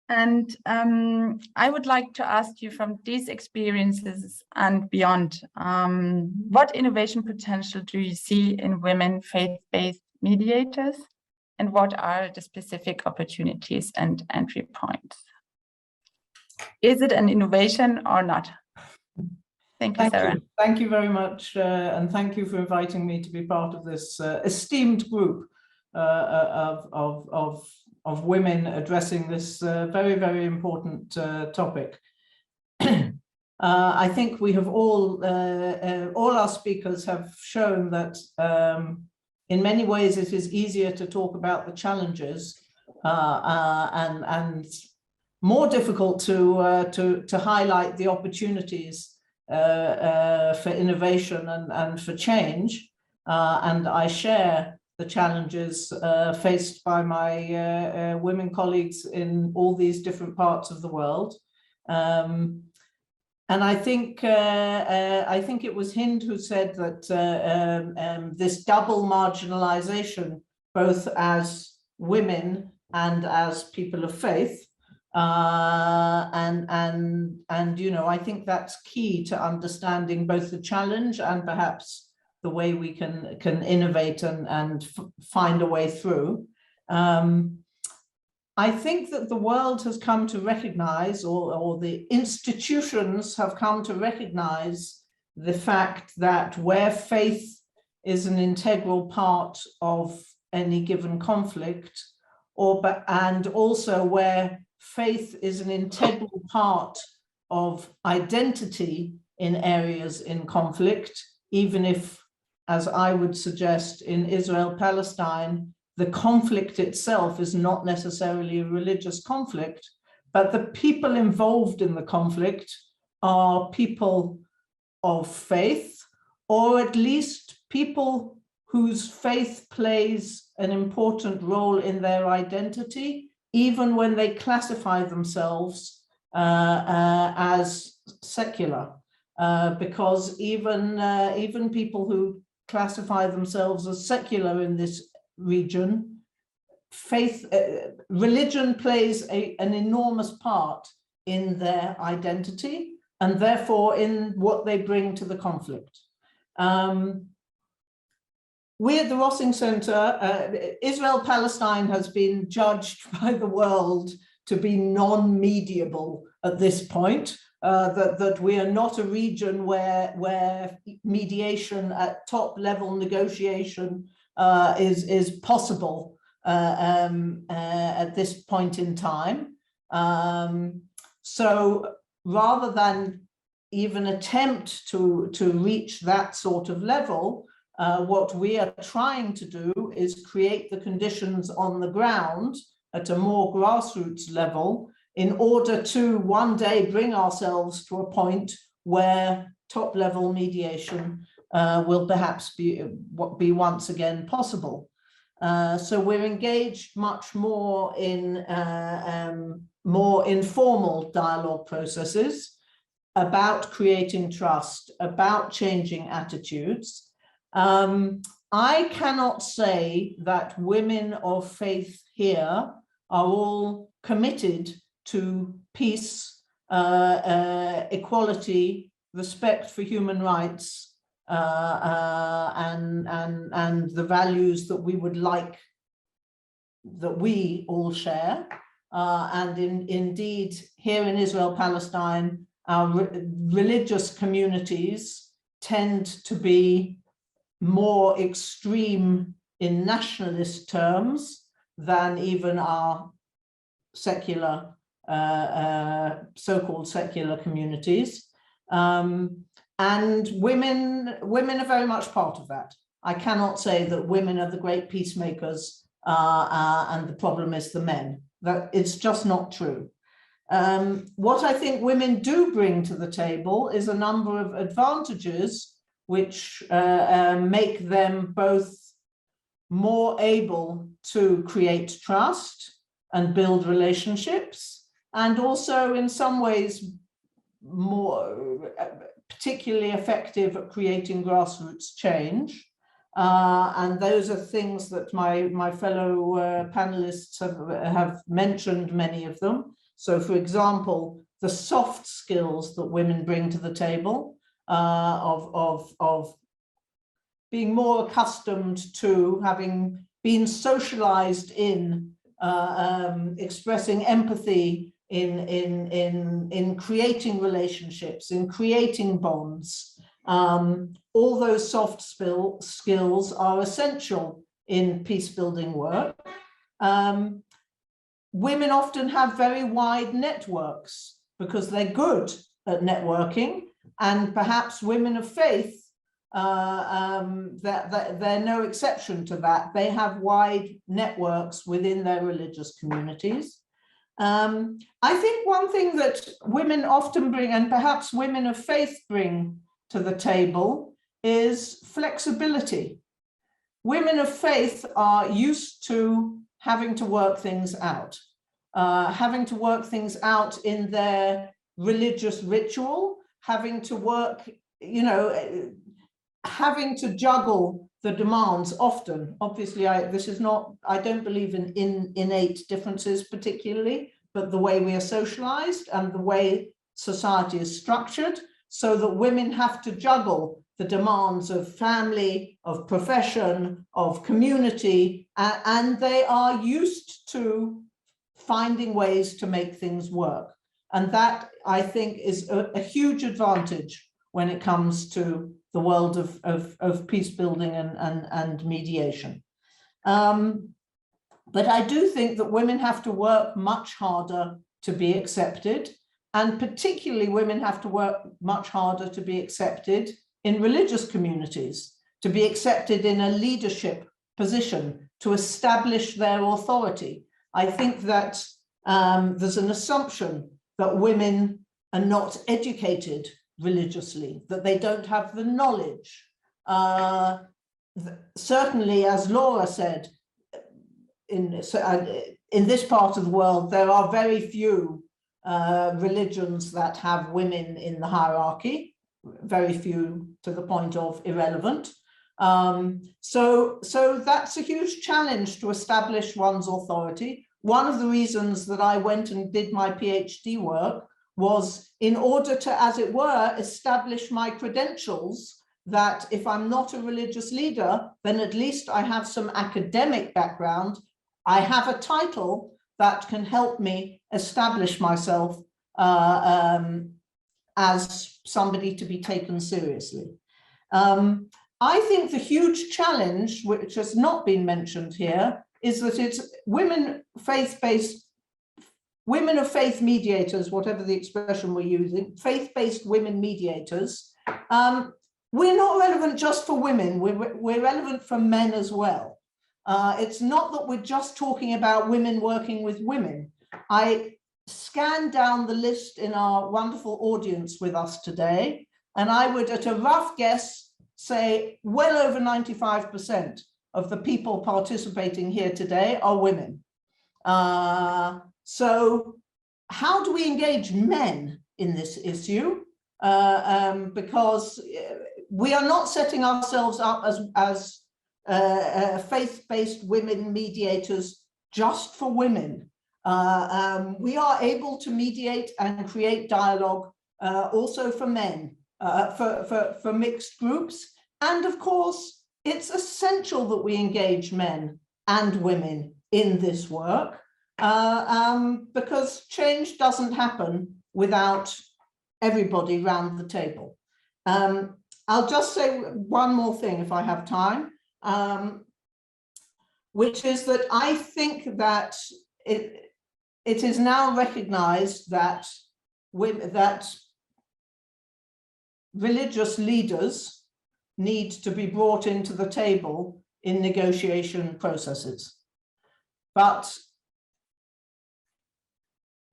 And I would like to ask you, from these experiences and beyond, what innovation potential do you see in women faith-based mediators, and what are the specific opportunities and entry points? Is it an innovation or not? Thank you, Sarah. Thank you very much, and thank you for inviting me to be part of this esteemed group of women addressing this very, very important topic. I think we have all our speakers have shown that in many ways it is easier to talk about the challenges and more difficult to highlight the opportunities for innovation and for change. And I share the challenges faced by my women colleagues in all these different parts of the world. And I think it was Hind who said that this double marginalization, both as women and as people of faith, and you know, I think that's key to understanding both the challenge and perhaps the way we can innovate and find a way through. I think that the world has come to recognize, or the institutions have come to recognize, the fact that where faith is an integral part of any given conflict, and also where faith is an integral part of identity in areas in conflict, even if, as I would suggest, in Israel-Palestine, the conflict itself is not necessarily a religious conflict, but the people involved in the conflict are people of faith, or at least people whose faith plays an important role in their identity, even when they classify themselves as secular. Because even people who classify themselves as secular in this region, religion plays an enormous part in their identity, and therefore in what they bring to the conflict. We at the Rossing Centre, Israel-Palestine has been judged by the world to be non-mediable at this point, that we are not a region where mediation at top level negotiation is possible at this point in time. So rather than even attempt to reach that sort of level, what we are trying to do is create the conditions on the ground at a more grassroots level in order to one day bring ourselves to a point where top level mediation will perhaps be once again possible. So we're engaged much more in more informal dialogue processes about creating trust, about changing attitudes. I cannot say that women of faith here are all committed to peace, equality, respect for human rights, and the values that we would like, that we all share. And indeed, here in Israel-Palestine, our religious communities tend to be more extreme in nationalist terms than even our secular, so-called secular communities. And women are very much part of that. I cannot say that women are the great peacemakers and the problem is the men. That it's just not true. What I think women do bring to the table is a number of advantages which make them both more able to create trust and build relationships, and also in some ways more particularly effective at creating grassroots change. And those are things that my fellow panelists have mentioned, many of them. So for example, the soft skills that women bring to the table, of being more accustomed to having been socialized in expressing empathy, in creating relationships, in creating bonds. All those soft skills are essential in peace-building work. Women often have very wide networks because they're good at networking, and perhaps women of faith, they're no exception to that. They have wide networks within their religious communities. I think one thing that women often bring, and perhaps women of faith bring to the table, is flexibility. Women of faith are used to having to work things out, in their religious ritual, having to work, having to juggle the demands often. Obviously, I don't believe in innate differences particularly, but the way we are socialized and the way society is structured, so that women have to juggle the demands of family, of profession, of community, and they are used to finding ways to make things work. And that, I think, is a huge advantage when it comes to the world of peace building and mediation. But I do think that women have to work much harder to be accepted, and particularly women have to work much harder to be accepted in religious communities, to be accepted in a leadership position, to establish their authority. I think that there's an assumption that women are not educated religiously, that they don't have the knowledge. Certainly, as Laura said, in this part of the world, there are very few religions that have women in the hierarchy, very few to the point of irrelevant. So that's a huge challenge to establish one's authority. One of the reasons that I went and did my PhD work was in order to, as it were, establish my credentials, that if I'm not a religious leader, then at least I have some academic background. I have a title that can help me establish myself as somebody to be taken seriously. I think the huge challenge, which has not been mentioned here, is that it's women of faith mediators, whatever the expression we're using, faith-based women mediators. We're not relevant just for women, we're relevant for men as well. It's not that we're just talking about women working with women. I scanned down the list in our wonderful audience with us today, and I would, at a rough guess, say well over 95% of the people participating here today are women. So how do we engage men in this issue? Because we are not setting ourselves up as faith-based women mediators just for women. We are able to mediate and create dialogue also for men, for mixed groups. And of course, it's essential that we engage men and women in this work because change doesn't happen without everybody round the table. I'll just say one more thing if I have time, which is that I think that it is now recognized that religious leaders need to be brought into the table in negotiation processes. But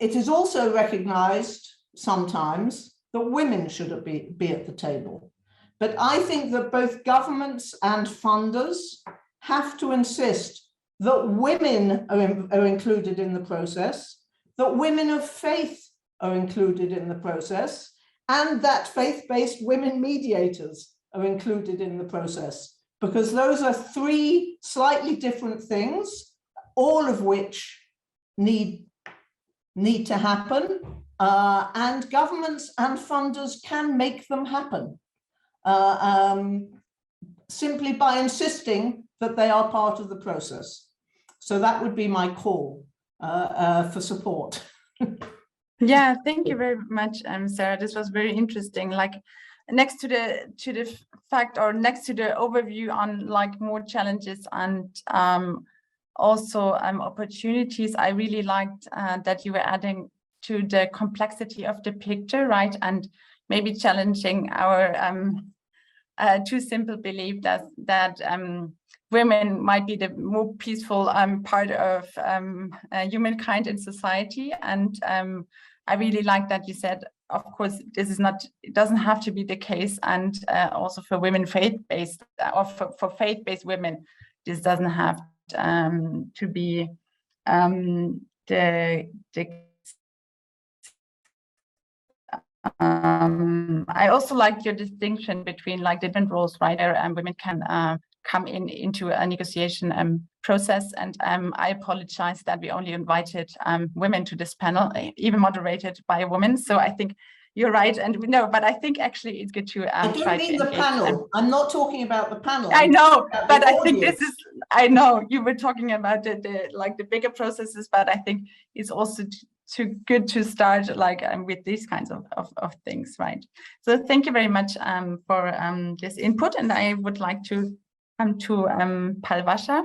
it is also recognized sometimes that women should be at the table. But I think that both governments and funders have to insist that women are included in the process, that women of faith are included in the process, and that faith-based women mediators are included in the process, because those are three slightly different things, all of which need to happen, and governments and funders can make them happen simply by insisting that they are part of the process. So that would be my call for support. Yeah, thank you very much, Sarah. This was very interesting. Like, next to the fact, or next to the overview on like more challenges and also opportunities, I really liked that you were adding to the complexity of the picture, right? And maybe challenging our too simple belief that women might be the more peaceful part of humankind in society. And I really like that you said, of course, this is not, it doesn't have to be the case. And also for women faith-based, or for faith-based women, this doesn't have to be I also like your distinction between like different roles, right? Women can come into a negotiation process, and I apologize that we only invited women to this panel, even moderated by a woman. So I think you're right, and we know, but I think actually it's good to I don't try mean to the engage them. panel. I'm not talking about the panel. I I'm know, talking about but the I think this audience. is, I know you were talking about the bigger processes, but I think it's also too good to start like with these kinds of things, right? So thank you very much for this input, and I would like to come to Palwasha.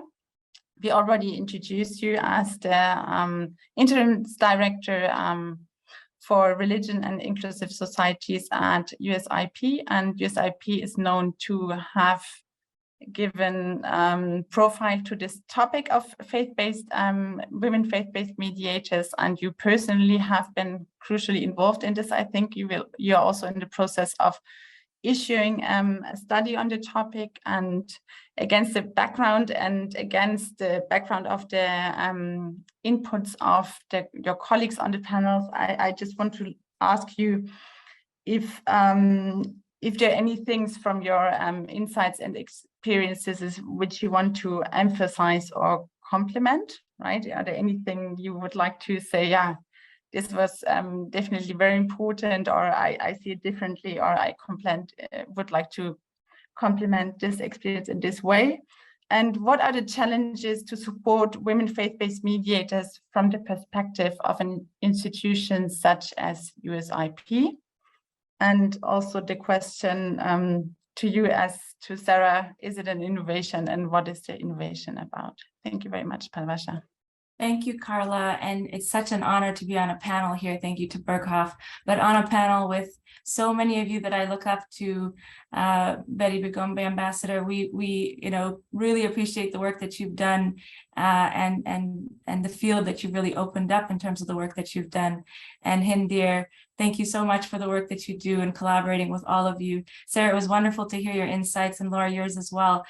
We already introduced you as the Interim Director for Religion and Inclusive Societies at USIP, and USIP is known to have given profile to this topic of faith-based women faith-based mediators, and you personally have been crucially involved in this. I think you're also in the process of issuing a study on the topic, and against the background of the inputs of your colleagues on the panels, I just want to ask you if there are any things from your insights and experiences which you want to emphasize or complement, right? Are there anything you would like to say, yeah, this was definitely very important, or I see it differently, or I would like to complement this experience in this way? And what are the challenges to support women faith-based mediators from the perspective of an institution such as USIP? And also the question to you as to Sarah, is it an innovation, and what is the innovation about? Thank you very much, Palwasha. Thank you, Carla. And it's such an honor to be on a panel here. Thank you to Berghoff, but on a panel with so many of you that I look up to, Betty Bigombe, Ambassador. We really appreciate the work that you've done and the field that you've really opened up in terms of the work that you've done. And Hind, dear, thank you so much for the work that you do and collaborating with all of you. Sarah, it was wonderful to hear your insights, and Laura, yours as well.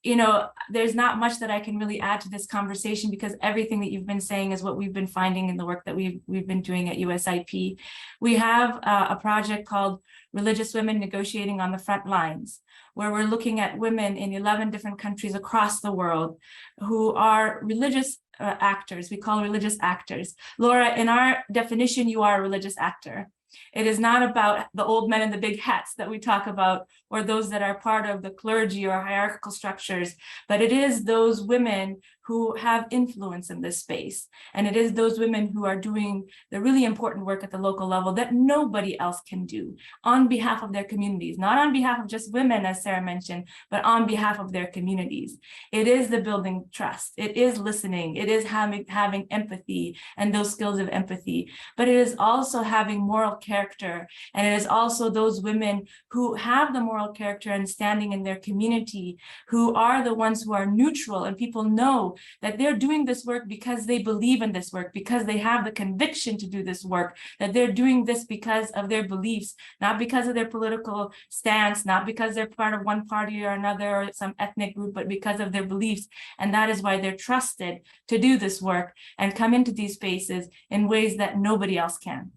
You know, there's not much that I can really add to this conversation, because everything that you've been saying is what we've been finding in the work that we've been doing at USIP. We have a project called Religious Women Negotiating on the Front Lines, where we're looking at women in 11 different countries across the world who are religious actors. We call religious actors. Laura, in our definition, you are a religious actor. It is not about the old men in the big hats that we talk about, or those that are part of the clergy or hierarchical structures, but it is those women who have influence in this space. And it is those women who are doing the really important work at the local level that nobody else can do on behalf of their communities, not on behalf of just women, as Sarah mentioned, but on behalf of their communities. It is the building trust. It is listening. It is having empathy and those skills of empathy, but it is also having moral character. And it is also those women who have the moral character and standing in their community, who are the ones who are neutral, and people know that they're doing this work because they believe in this work, because they have the conviction to do this work, that they're doing this because of their beliefs, not because of their political stance, not because they're part of one party or another or some ethnic group, but because of their beliefs. And that is why they're trusted to do this work and come into these spaces in ways that nobody else can.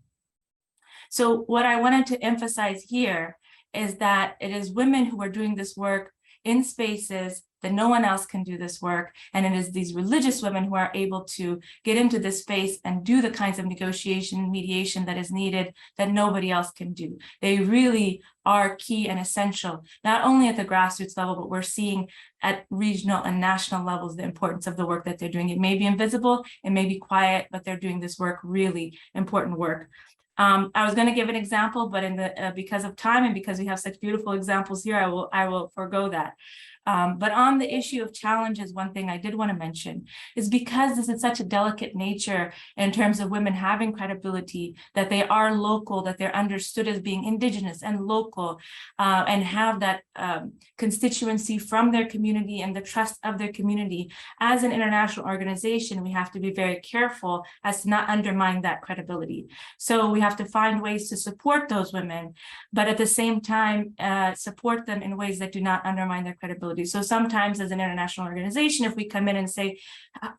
So what I wanted to emphasize here is that it is women who are doing this work in spaces that no one else can do this work. And it is these religious women who are able to get into this space and do the kinds of negotiation and mediation that is needed that nobody else can do. They really are key and essential, not only at the grassroots level, but we're seeing at regional and national levels the importance of the work that they're doing. It may be invisible, it may be quiet, but they're doing this work, really important work. I was going to give an example, but because of time and because we have such beautiful examples here, I will forego that. But on the issue of challenges, one thing I did want to mention is because this is such a delicate nature in terms of women having credibility, that they are local, that they're understood as being indigenous and local, and have that constituency from their community and the trust of their community. As an international organization, we have to be very careful as to not undermine that credibility. So we have to find ways to support those women, but at the same time, support them in ways that do not undermine their credibility. So sometimes as an international organization, if we come in and say,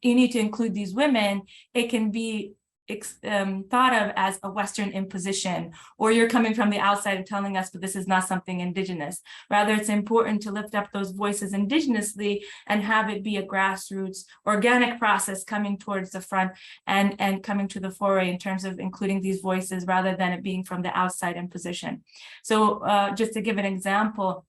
you need to include these women, it can be thought of as a Western imposition, or you're coming from the outside and telling us, but this is not something indigenous. Rather, it's important to lift up those voices indigenously and have it be a grassroots, organic process coming towards the front and coming to the fore in terms of including these voices rather than it being from the outside imposition. So just to give an example,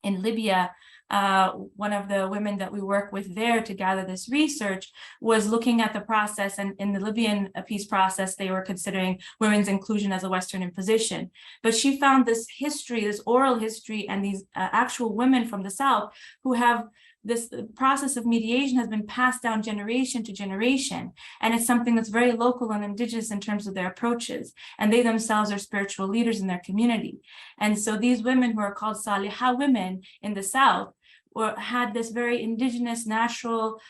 in Libya, one of the women that we work with there to gather this research was looking at the process, and in the Libyan peace process, they were considering women's inclusion as a Western imposition. But she found this history, this oral history, and these actual women from the South who have this process of mediation has been passed down generation to generation. And it's something that's very local and indigenous in terms of their approaches. And they themselves are spiritual leaders in their community. And so these women who are called Saliha women in the South had this very indigenous, natural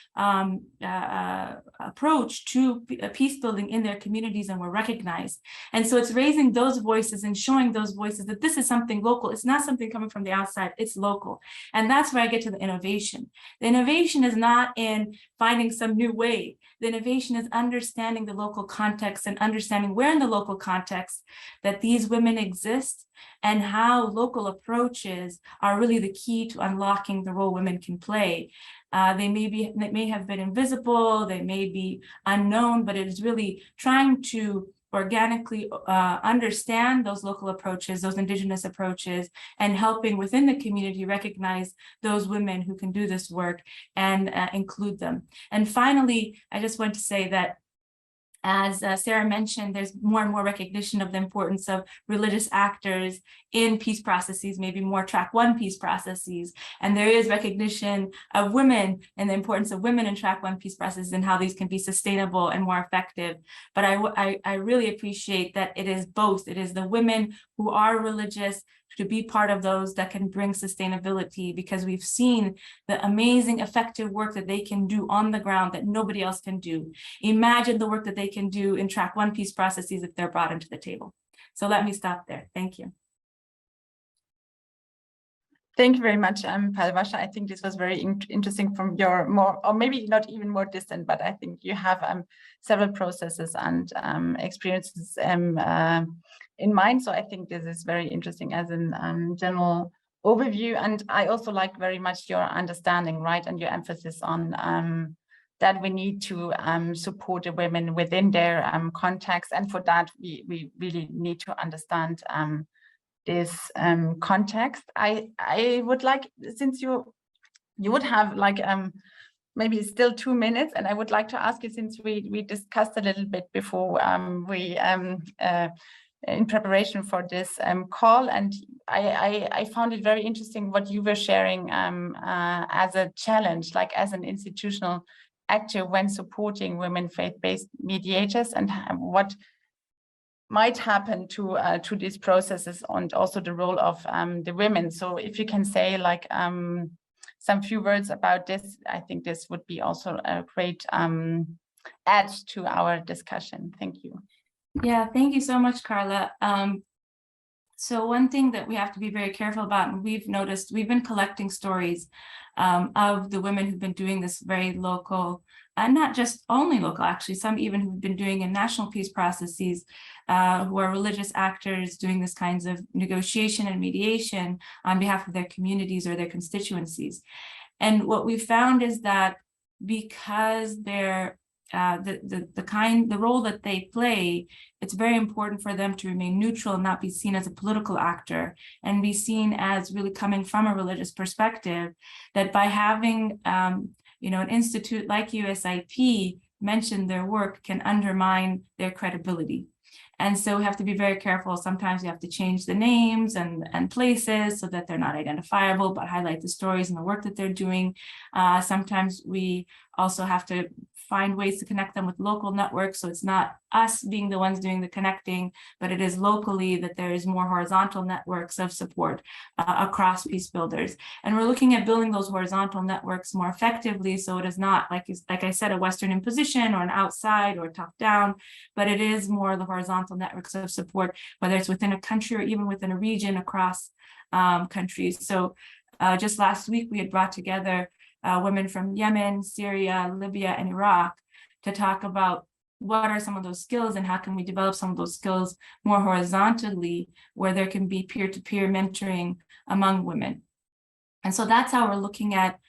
approach to peace building in their communities and were recognized. And so it's raising those voices and showing those voices that this is something local. It's not something coming from the outside, it's local. And that's where I get to the innovation. The innovation is not in finding some new way. The innovation is understanding the local context and understanding where in the local context that these women exist and how local approaches are really the key to unlocking the role women can play. They may have been invisible, they may be unknown, but it is really trying to organically understand those local approaches, those indigenous approaches, and helping within the community recognize those women who can do this work and include them. And finally, I just want to say that as Sarah mentioned, there's more and more recognition of the importance of religious actors in peace processes, maybe more track one peace processes. And there is recognition of women and the importance of women in track one peace processes and how these can be sustainable and more effective. But I really appreciate that it is both. It is the women who are religious to be part of those that can bring sustainability, because we've seen the amazing effective work that they can do on the ground that nobody else can do. Imagine the work that they can do in track one peace processes if they're brought into the table. So let me stop there. Thank you. Thank you very much, Palwasha. I think this was very interesting from your more, or maybe not even more distant, but I think you have several processes and experiences in mind. So I think this is very interesting as a general overview. And I also like very much your understanding, right, and your emphasis on that we need to support the women within their context. And for that, we really need to understand this context. I would like, since you would have like maybe still 2 minutes, and I would like to ask you, since we discussed a little bit before in preparation for this call, and I found it very interesting what you were sharing as a challenge, like as an institutional actor when supporting women faith-based mediators, and what might happen to these processes, and also the role of the women. So if you can say like some few words about this, I think this would be also a great add to our discussion. Thank you. Yeah, thank you so much, Carla. So one thing that we have to be very careful about, and we've noticed, we've been collecting stories of the women who've been doing this very local, and not just only local, actually, some even who've been doing in national peace processes, who are religious actors doing this kinds of negotiation and mediation on behalf of their communities or their constituencies. And what we found is that because they're the role that they play, it's very important for them to remain neutral and not be seen as a political actor, and be seen as really coming from a religious perspective, that by having an institute like USIP mention their work can undermine their credibility. And so we have to be very careful. Sometimes we have to change the names and places so that they're not identifiable, but highlight the stories and the work that they're doing. Sometimes we also have to find ways to connect them with local networks. So it's not us being the ones doing the connecting, but it is locally that there is more horizontal networks of support across peace builders. And we're looking at building those horizontal networks more effectively. So it is not, like I said, a Western imposition or an outside or top down, but it is more the horizontal networks of support, whether it's within a country or even within a region across countries. So just last week, we had brought together women from Yemen, Syria, Libya, and Iraq to talk about what are some of those skills and how can we develop some of those skills more horizontally, where there can be peer-to-peer mentoring among women. And so that's how we're looking at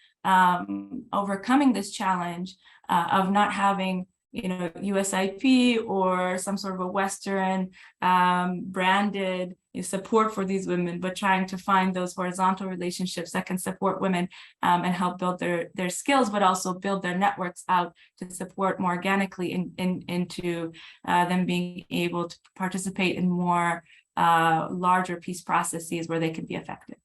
overcoming this challenge of not having, you know, USIP or some sort of a Western branded support for these women, but trying to find those horizontal relationships that can support women and help build their skills, but also build their networks out to support more organically into them being able to participate in more larger peace processes where they can be effective.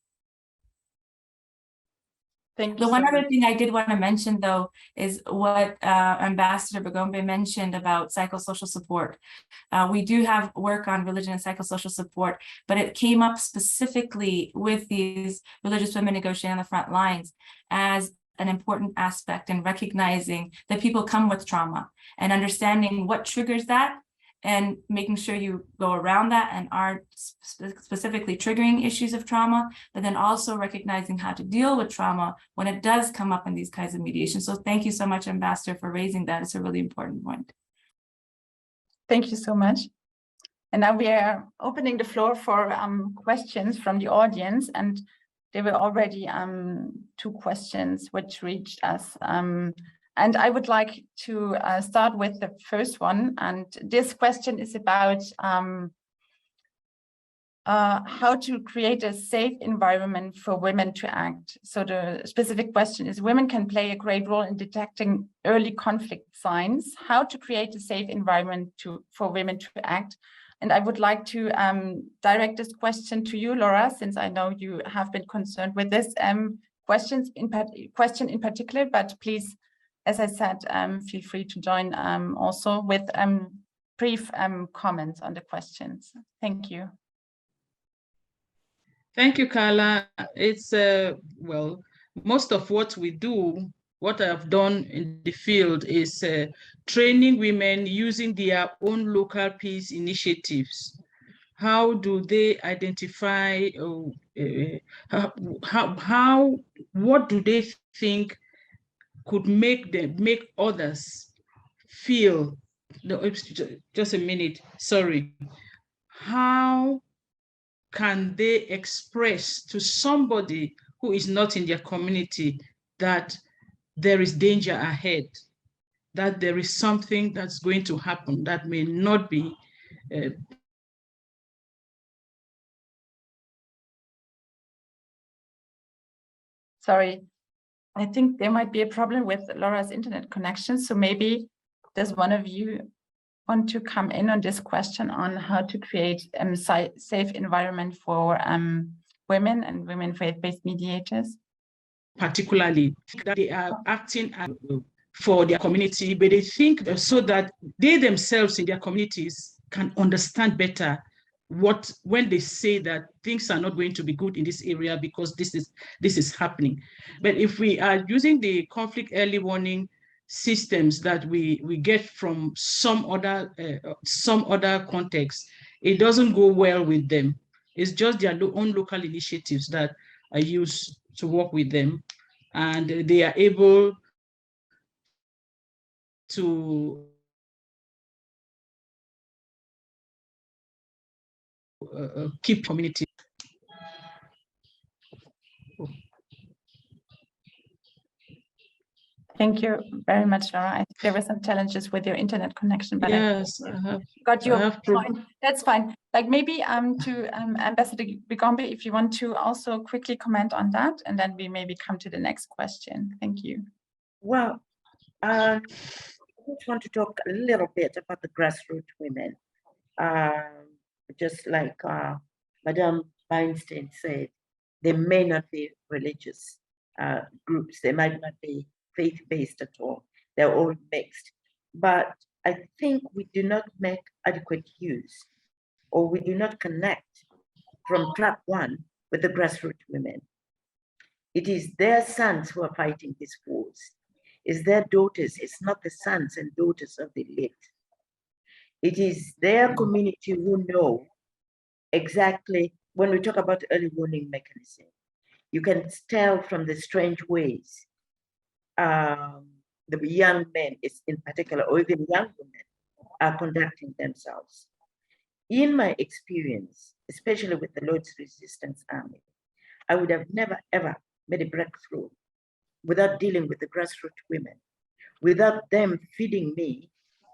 The one other thing I did want to mention, though, is what Ambassador Bigombe mentioned about psychosocial support. We do have work on religion and psychosocial support, but it came up specifically with these religious women negotiating on the front lines as an important aspect in recognizing that people come with trauma and understanding what triggers that and making sure you go around that and are specifically triggering issues of trauma, but then also recognizing how to deal with trauma when it does come up in these kinds of mediation. So thank you so much, Ambassador, for raising that. It's a really important point. Thank you so much. And now we are opening the floor for questions from the audience, and there were already 2 questions which reached us. And I would like to start with the first one. And this question is about how to create a safe environment for women to act. So the specific question is, women can play a great role in detecting early conflict signs. How to create a safe environment for women to act? And I would like to direct this question to you, Laura, since I know you have been concerned with this question in particular, but please, as I said, feel free to join also with brief comments on the questions. Thank you. Thank you, Carla. It's, well, most of what we do, what I've done in the field is training women using their own local peace initiatives. How do they identify, what do they think could make others feel, just a minute, sorry. How can they express to somebody who is not in their community that there is danger ahead, that there is something that's going to happen that may not be Sorry, I think there might be a problem with Laura's internet connection. So maybe does one of you want to come in on this question on how to create a safe environment for women and women faith-based mediators? Particularly that they are acting for their community, but they think so that they themselves in their communities can understand better when they say that things are not going to be good in this area because this is happening. But if we are using the conflict early warning systems that we get from some other context, it doesn't go well with them. It's just their own local initiatives that are used to work with them, and they are able to keep community. Thank you very much, Laura. I think there were some challenges with your internet connection, but yes, I got your point. That's fine. Like maybe to Ambassador Bigombe, if you want to also quickly comment on that, and then we maybe come to the next question. Thank you. Well, I just want to talk a little bit about the grassroots women. Just like Madame Bernstein said, they may not be religious groups. They might not be faith-based at all. They're all mixed. But I think we do not make adequate use, or we do not connect from track one with the grassroots women. It is their sons who are fighting these wars. It's their daughters. It's not the sons and daughters of the elite. It is their community who know exactly, when we talk about early warning mechanism, you can tell from the strange ways the young men is in particular, or even young women, are conducting themselves. In my experience, especially with the Lord's Resistance Army, I would have never, ever made a breakthrough without dealing with the grassroots women, without them feeding me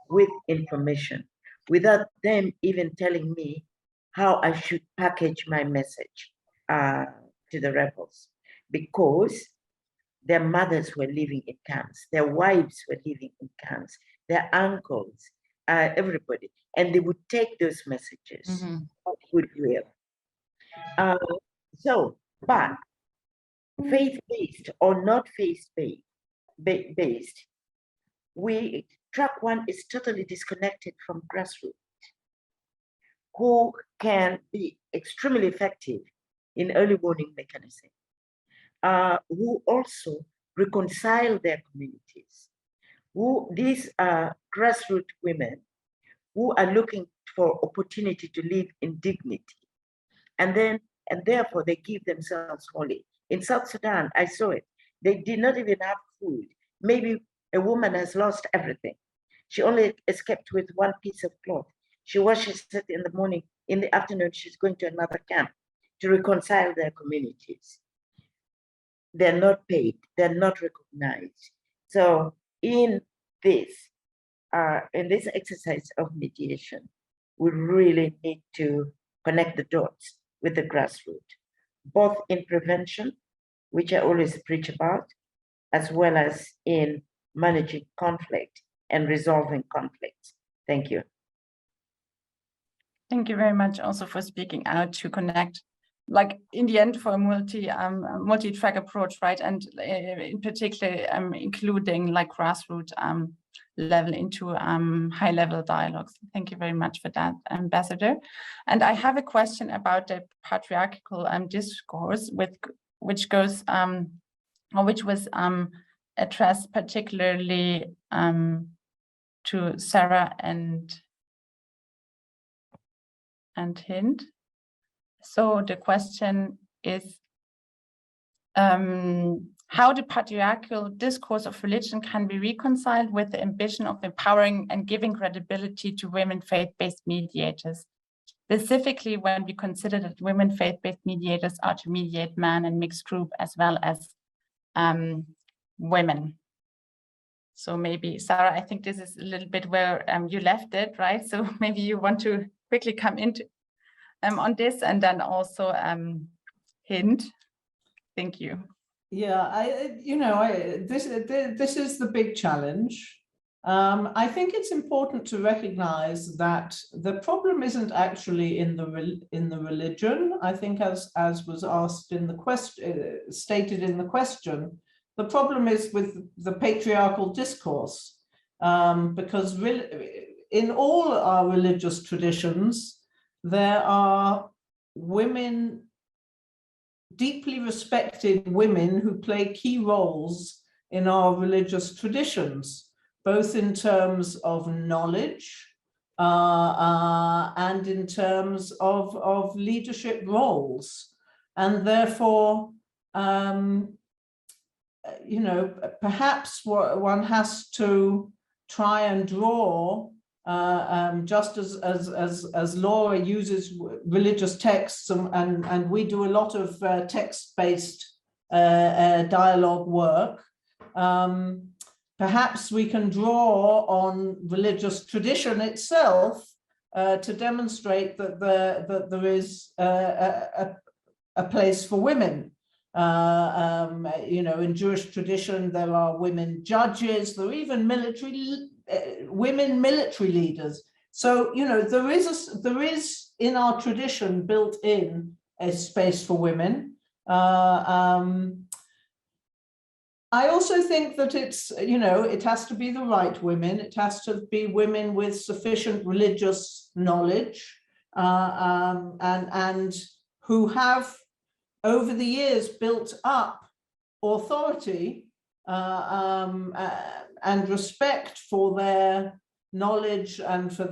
with information, without them even telling me how I should package my message to the rebels, because their mothers were living in camps, their wives were living in camps, their uncles, everybody, and they would take those messages of goodwill. But faith-based or not faith-based, track one is totally disconnected from grassroots, who can be extremely effective in early warning mechanism, who also reconcile their communities, these are grassroots women who are looking for opportunity to live in dignity, and therefore they give themselves wholly. In South Sudan, I saw it. They did not even have food. Maybe a woman has lost everything. She only escaped with one piece of cloth. She washes it in the morning. In the afternoon, she's going to another camp to reconcile their communities. They're not paid. They're not recognized. So in this exercise of mediation, we really need to connect the dots with the grassroots, both in prevention, which I always preach about, as well as in managing conflict and resolving conflicts. Thank you. Thank you very much also for speaking out to connect, like in the end, for a multi-track approach, right? And in particular, including like grassroots level into high-level dialogues. Thank you very much for that, Ambassador. And I have a question about the patriarchal discourse, which goes or which was addressed particularly to Sarah and Hind. So the question is how the patriarchal discourse of religion can be reconciled with the ambition of empowering and giving credibility to women faith-based mediators, specifically when we consider that women faith-based mediators are to mediate man and mixed group as well as women. So maybe, Sarah, I think this is a little bit where you left it, right? So maybe you want to quickly come into on this, and then also Hind. Thank you. Yeah, this is the big challenge. I think it's important to recognize that the problem isn't actually in the religion. I think, as was asked in the question, stated in the question, the problem is with the patriarchal discourse, because in all our religious traditions, there are women, deeply respected women, who play key roles in our religious traditions, both in terms of knowledge and in terms of leadership roles. And therefore, perhaps one has to try and draw, just as Laura uses religious texts, and we do a lot of text-based dialogue work, perhaps we can draw on religious tradition itself to demonstrate that there is a place for women. In Jewish tradition, there are women judges, there are even women military leaders. So, there is in our tradition built in a space for women. I also think that it's, it has to be the right women. It has to be women with sufficient religious knowledge and who have, over the years, built up authority and respect for their knowledge and for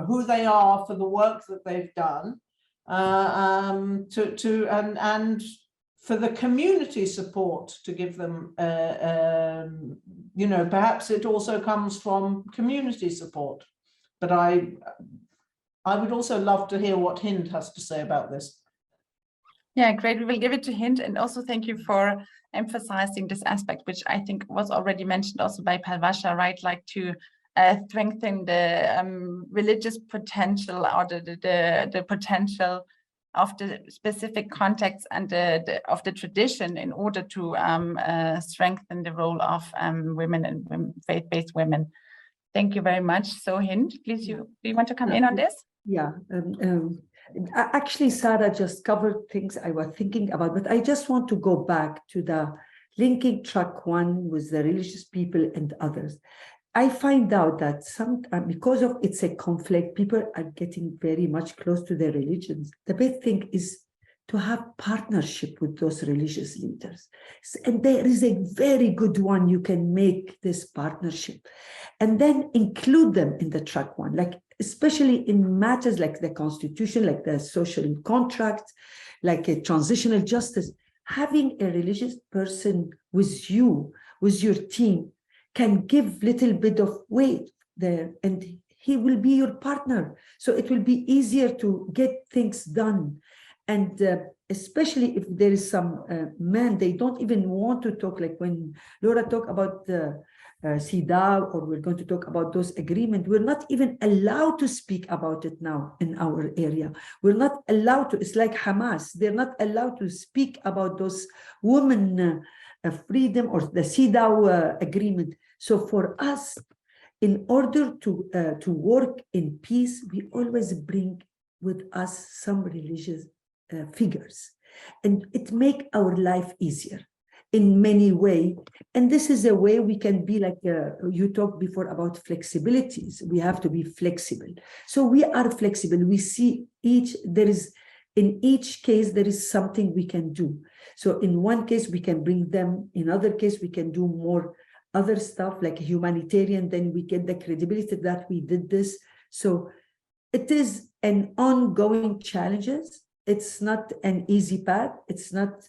who they are, for the work that they've done, and for the community support to give them, you know, perhaps it also comes from community support. But I would also love to hear what Hind has to say about this. Yeah, great. We will give it to Hind, and also thank you for emphasizing this aspect, which I think was already mentioned also by Palwasha, right? Like to strengthen the religious potential, or the potential of the specific context and of the tradition, in order to strengthen the role of women and faith-based women. Thank you very much. So Hind, please, do you want to come in on this? Yeah, actually, Sarah just covered things I was thinking about, but I just want to go back to the linking track 1 with the religious people and others. I find out that because of it's a conflict, people are getting very much close to their religions. The big thing is to have partnership with those religious leaders. And there is a very good one, you can make this partnership. And then include them in the track 1, like especially in matters like the constitution, like the social contract, like a transitional justice. Having a religious person with you, with your team, can give little bit of weight there, and he will be your partner. So it will be easier to get things done. And especially if there is some men, they don't even want to talk, like when Laura talked about the CEDAW, or we're going to talk about those agreements, we're not even allowed to speak about it now in our area. We're not allowed to, it's like Hamas, they're not allowed to speak about those women freedom or the CEDAW agreement. So for us, in order to work in peace, we always bring with us some religious figures, and it makes our life easier in many ways. And this is a way we can be like, you talked before about flexibilities. We have to be flexible. So we are flexible. We see in each case, there is something we can do. So in one case, we can bring them. In other case, we can do more other stuff like humanitarian. Then we get the credibility that we did this. So it is an ongoing challenges. It's not an easy path. It's not,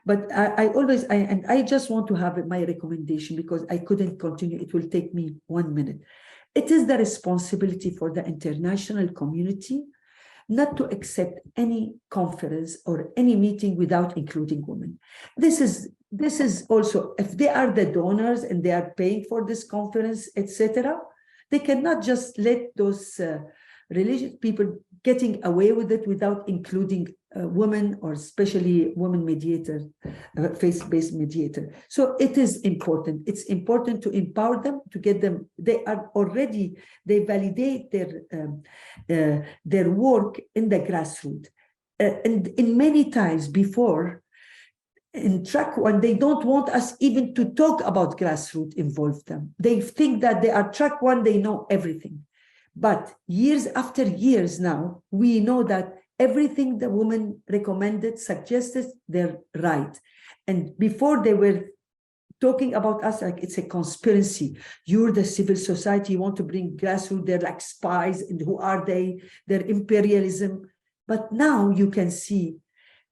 but I just want to have my recommendation, because I couldn't continue. It will take me 1 minute. It is the responsibility for the international community not to accept any conference or any meeting without including women. This is also, if they are the donors and they are paying for this conference, etc., they cannot just let those religious people getting away with it without including women, or especially women mediator, faith-based mediator. So it is important. It's important to empower them, to get them. They validate their work in the grassroots. And in many times before, in track 1, they don't want us even to talk about grassroots, involve them. They think that they are track 1, they know everything. But years after years now, we know that everything the women recommended, suggested, they're right. And before they were talking about us like it's a conspiracy. You're the civil society, you want to bring grassroots, they're like spies, and who are they? They're imperialism. But now you can see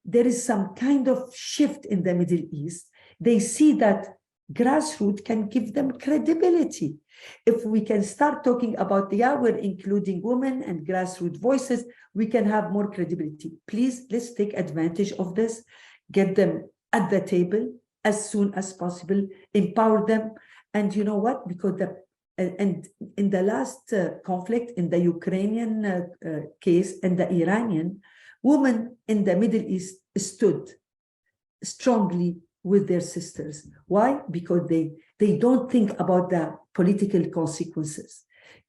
there is some kind of shift in the Middle East. They see that grassroots can give them credibility. If we can start talking about, we're including women and grassroots voices, we can have more credibility. Please, let's take advantage of this, get them at the table as soon as possible, empower them. And you know what? Because and in the last conflict, in the Ukrainian case and the Iranian, women in the Middle East stood strongly with their sisters. Why? Because they don't think about the political consequences.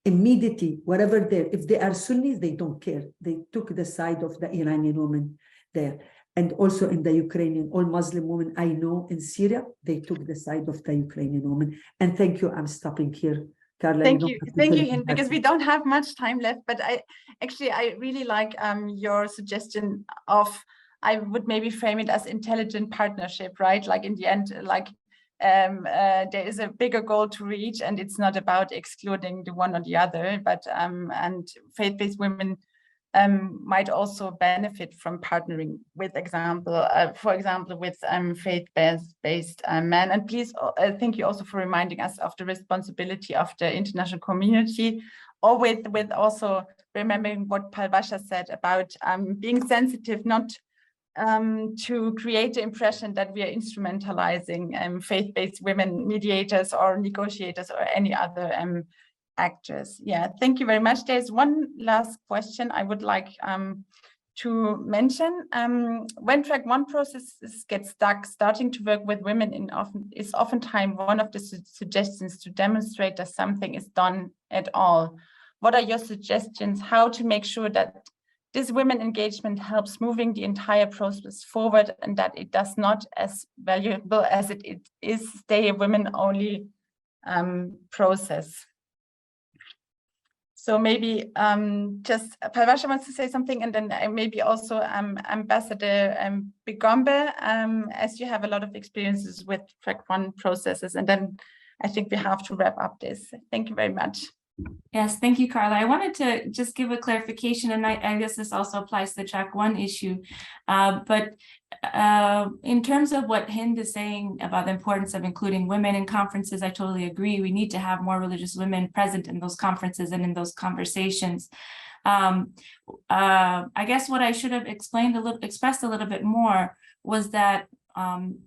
Immediately, if they are Sunnis, they don't care. They took the side of the Iranian women there. And also in the Ukrainian, all Muslim women I know in Syria, they took the side of the Ukrainian women. And thank you, I'm stopping here. Carla, thank you, Hind, because we don't have much time left, but I really like your suggestion of, I would maybe frame it as intelligent partnership, right? Like in the end, like there is a bigger goal to reach, and it's not about excluding the one or the other, but and faith-based women might also benefit from partnering with for example, with faith-based men. And please, thank you also for reminding us of the responsibility of the international community, or with also remembering what Palwasha said about being sensitive, not to create the impression that we are instrumentalizing faith-based women mediators or negotiators or any other actors. Yeah, thank you very much. There's one last question I would like to mention. When track 1 processes get stuck, starting to work with women is oftentimes one of the suggestions to demonstrate that something is done at all. What are your suggestions how to make sure that this women engagement helps moving the entire process forward, and that it does not, as valuable as it is, stay a women-only process? So maybe just Palwasha wants to say something, and then maybe also Ambassador Bigombe, as you have a lot of experiences with track 1 processes, and then I think we have to wrap up this. Thank you very much. Yes, thank you, Carla. I wanted to just give a clarification, and I guess this also applies to the track 1 issue. But in terms of what Hind is saying about the importance of including women in conferences, I totally agree. We need to have more religious women present in those conferences and in those conversations. I guess what I should have expressed a little bit more was that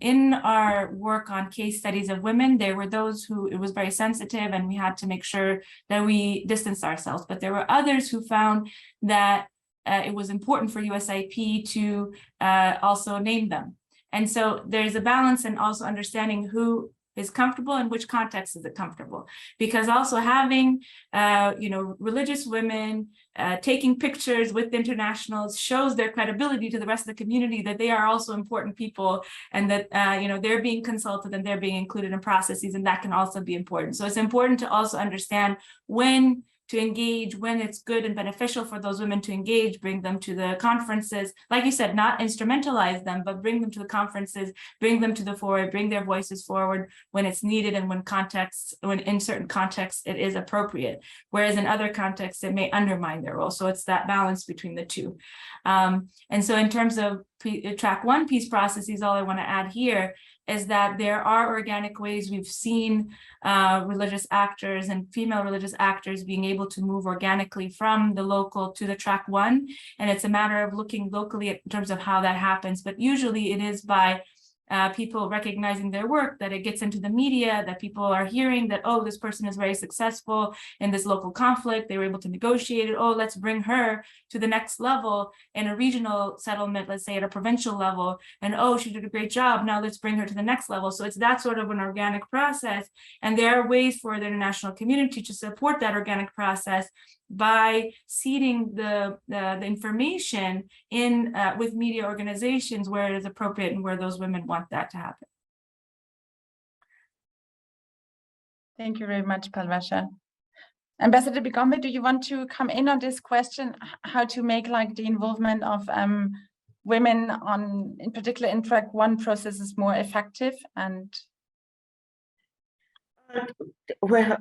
in our work on case studies of women, there were those who it was very sensitive and we had to make sure that we distanced ourselves. But there were others who found that it was important for USIP to also name them. And so there's a balance in also understanding who is comfortable and which context is it comfortable, because also having religious women taking pictures with internationals shows their credibility to the rest of the community that they are also important people, and that they're being consulted and they're being included in processes, and that can also be important. So it's important to also understand when to engage, when it's good and beneficial for those women to engage, bring them to the conferences. Like you said, not instrumentalize them, but bring them to the conferences, bring them to the fore, bring their voices forward when it's needed and when in certain contexts it is appropriate. Whereas in other contexts, it may undermine their role. So it's that balance between the two. And so in terms of track 1 peace processes, all I want to add here is that there are organic ways we've seen religious actors and female religious actors being able to move organically from the local to the track 1. And it's a matter of looking locally in terms of how that happens. But usually it is by people recognizing their work, that it gets into the media, that people are hearing that, oh, this person is very successful in this local conflict. They were able to negotiate it. Oh, let's bring her to the next level in a regional settlement, let's say at a provincial level. And oh, she did a great job. Now let's bring her to the next level. So it's that sort of an organic process. And there are ways for the international community to support that organic process by seeding the information in with media organizations where it is appropriate and where those women want that to happen. Thank you very much, Palwasha. Ambassador Bigombe, do you want to come in on this question, how to make the involvement of women in particular in track 1 processes more effective? And well,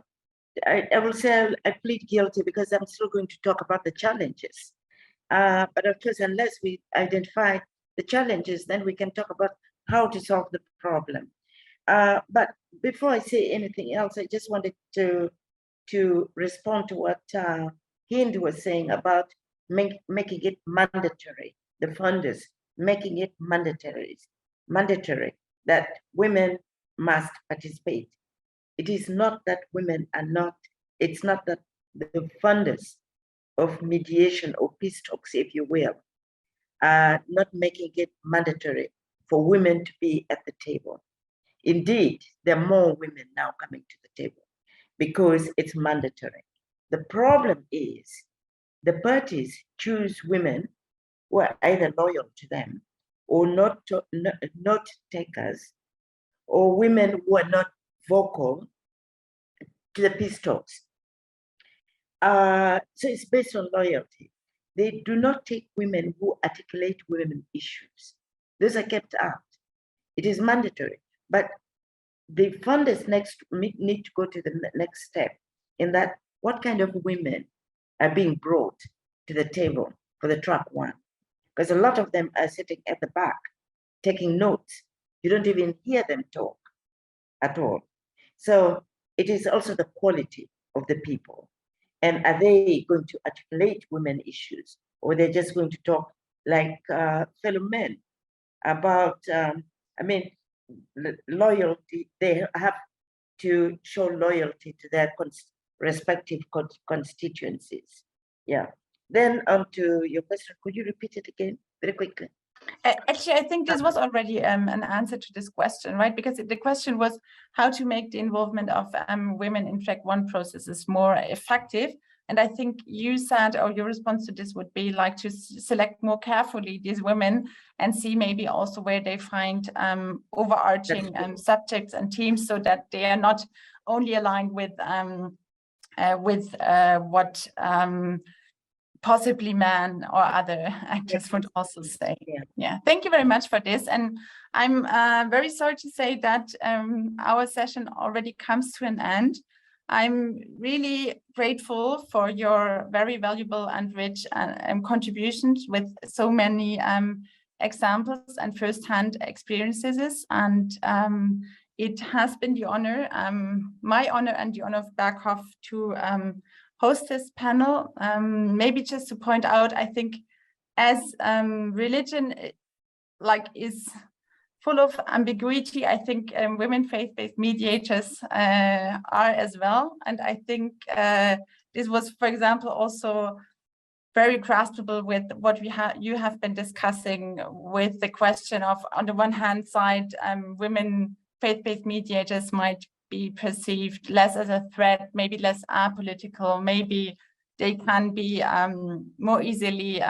I will say I plead guilty because I'm still going to talk about the challenges. But of course, unless we identify the challenges, then we can talk about how to solve the problem. But before I say anything else, I just wanted to respond to what Hind was saying about making it mandatory, the funders making it mandatory that women must participate. It is not that women are not, it's not that the funders of mediation or peace talks, if you will, are not making it mandatory for women to be at the table. Indeed, there are more women now coming to the table because it's mandatory. The problem is the parties choose women who are either loyal to them or not takers, or women who are not vocal to the peace talks. So it's based on loyalty. They do not take women who articulate women issues. Those are kept out. It is mandatory, but the funders need to go to the next step in that what kind of women are being brought to the table for the track one, because a lot of them are sitting at the back, taking notes. You don't even hear them talk at all. So it is also the quality of the people. And are they going to articulate women issues, or they're just going to talk like fellow men about, loyalty? They have to show loyalty to their respective constituencies. Yeah. Then on to your question, could you repeat it again very quickly? Actually, I think this was already an answer to this question, right? Because the question was how to make the involvement of women in track one processes more effective. And I think you said, or your response to this would be like to select more carefully these women and see maybe also where they find overarching subjects and teams, so that they are not only aligned with what possibly men or other actors would also say. Yeah, thank you very much for this. And I'm very sorry to say that our session already comes to an end. I'm really grateful for your very valuable and rich contributions with so many examples and first-hand experiences. And it has been the honor, my honor and the honor of Berghoff to host this panel. Maybe just to point out, I think as religion is full of ambiguity, I think women faith-based mediators are as well. And I think this was, for example, also very graspable with what you have been discussing with the question of, on the one hand side, women faith-based mediators might be perceived less as a threat, maybe less apolitical, maybe they can be more easily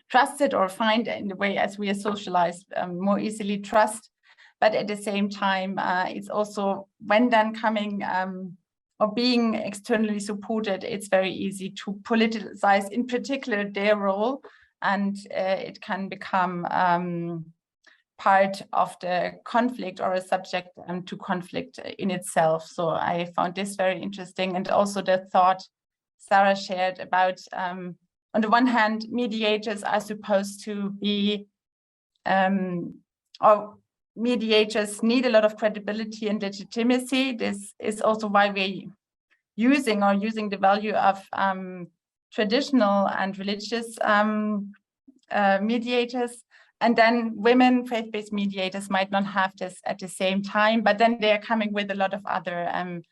trusted or find in the way as we are socialized more easily trust. But at the same time, it's also when then coming or being externally supported, it's very easy to politicize in particular their role, and it can become part of the conflict or a subject to conflict in itself. So I found this very interesting, and also the thought Sarah shared about on the one hand, mediators are supposed to be, or mediators need a lot of credibility and legitimacy. This is also why we're using the value of traditional and religious mediators. And then women faith-based mediators might not have this at the same time, but then they're coming with a lot of other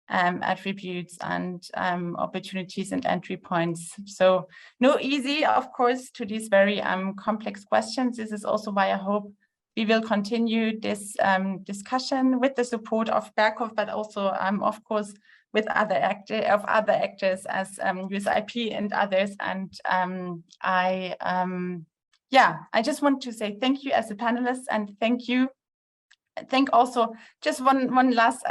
attributes and opportunities and entry points. So no easy, of course, to these very complex questions. This is also why I hope we will continue this discussion with the support of Berghoff, but also, of course, with other actors as USIP and others. And I just want to say thank you as a panelist, and thank you. Thank also, just one last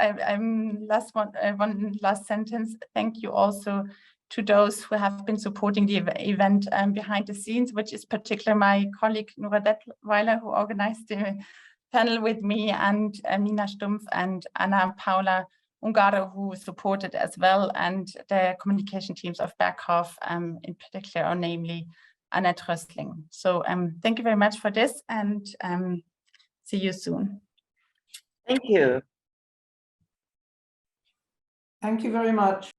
sentence. Thank you also to those who have been supporting the event behind the scenes, which is particularly my colleague Nora Detweiler, who organized the panel with me, and Nina Stumpf and Anna Paula Ungaro, who supported as well, and the communication teams of Berghoff in particular, or namely Annette Röstling. So thank you very much for this, and see you soon. Thank you. Thank you very much.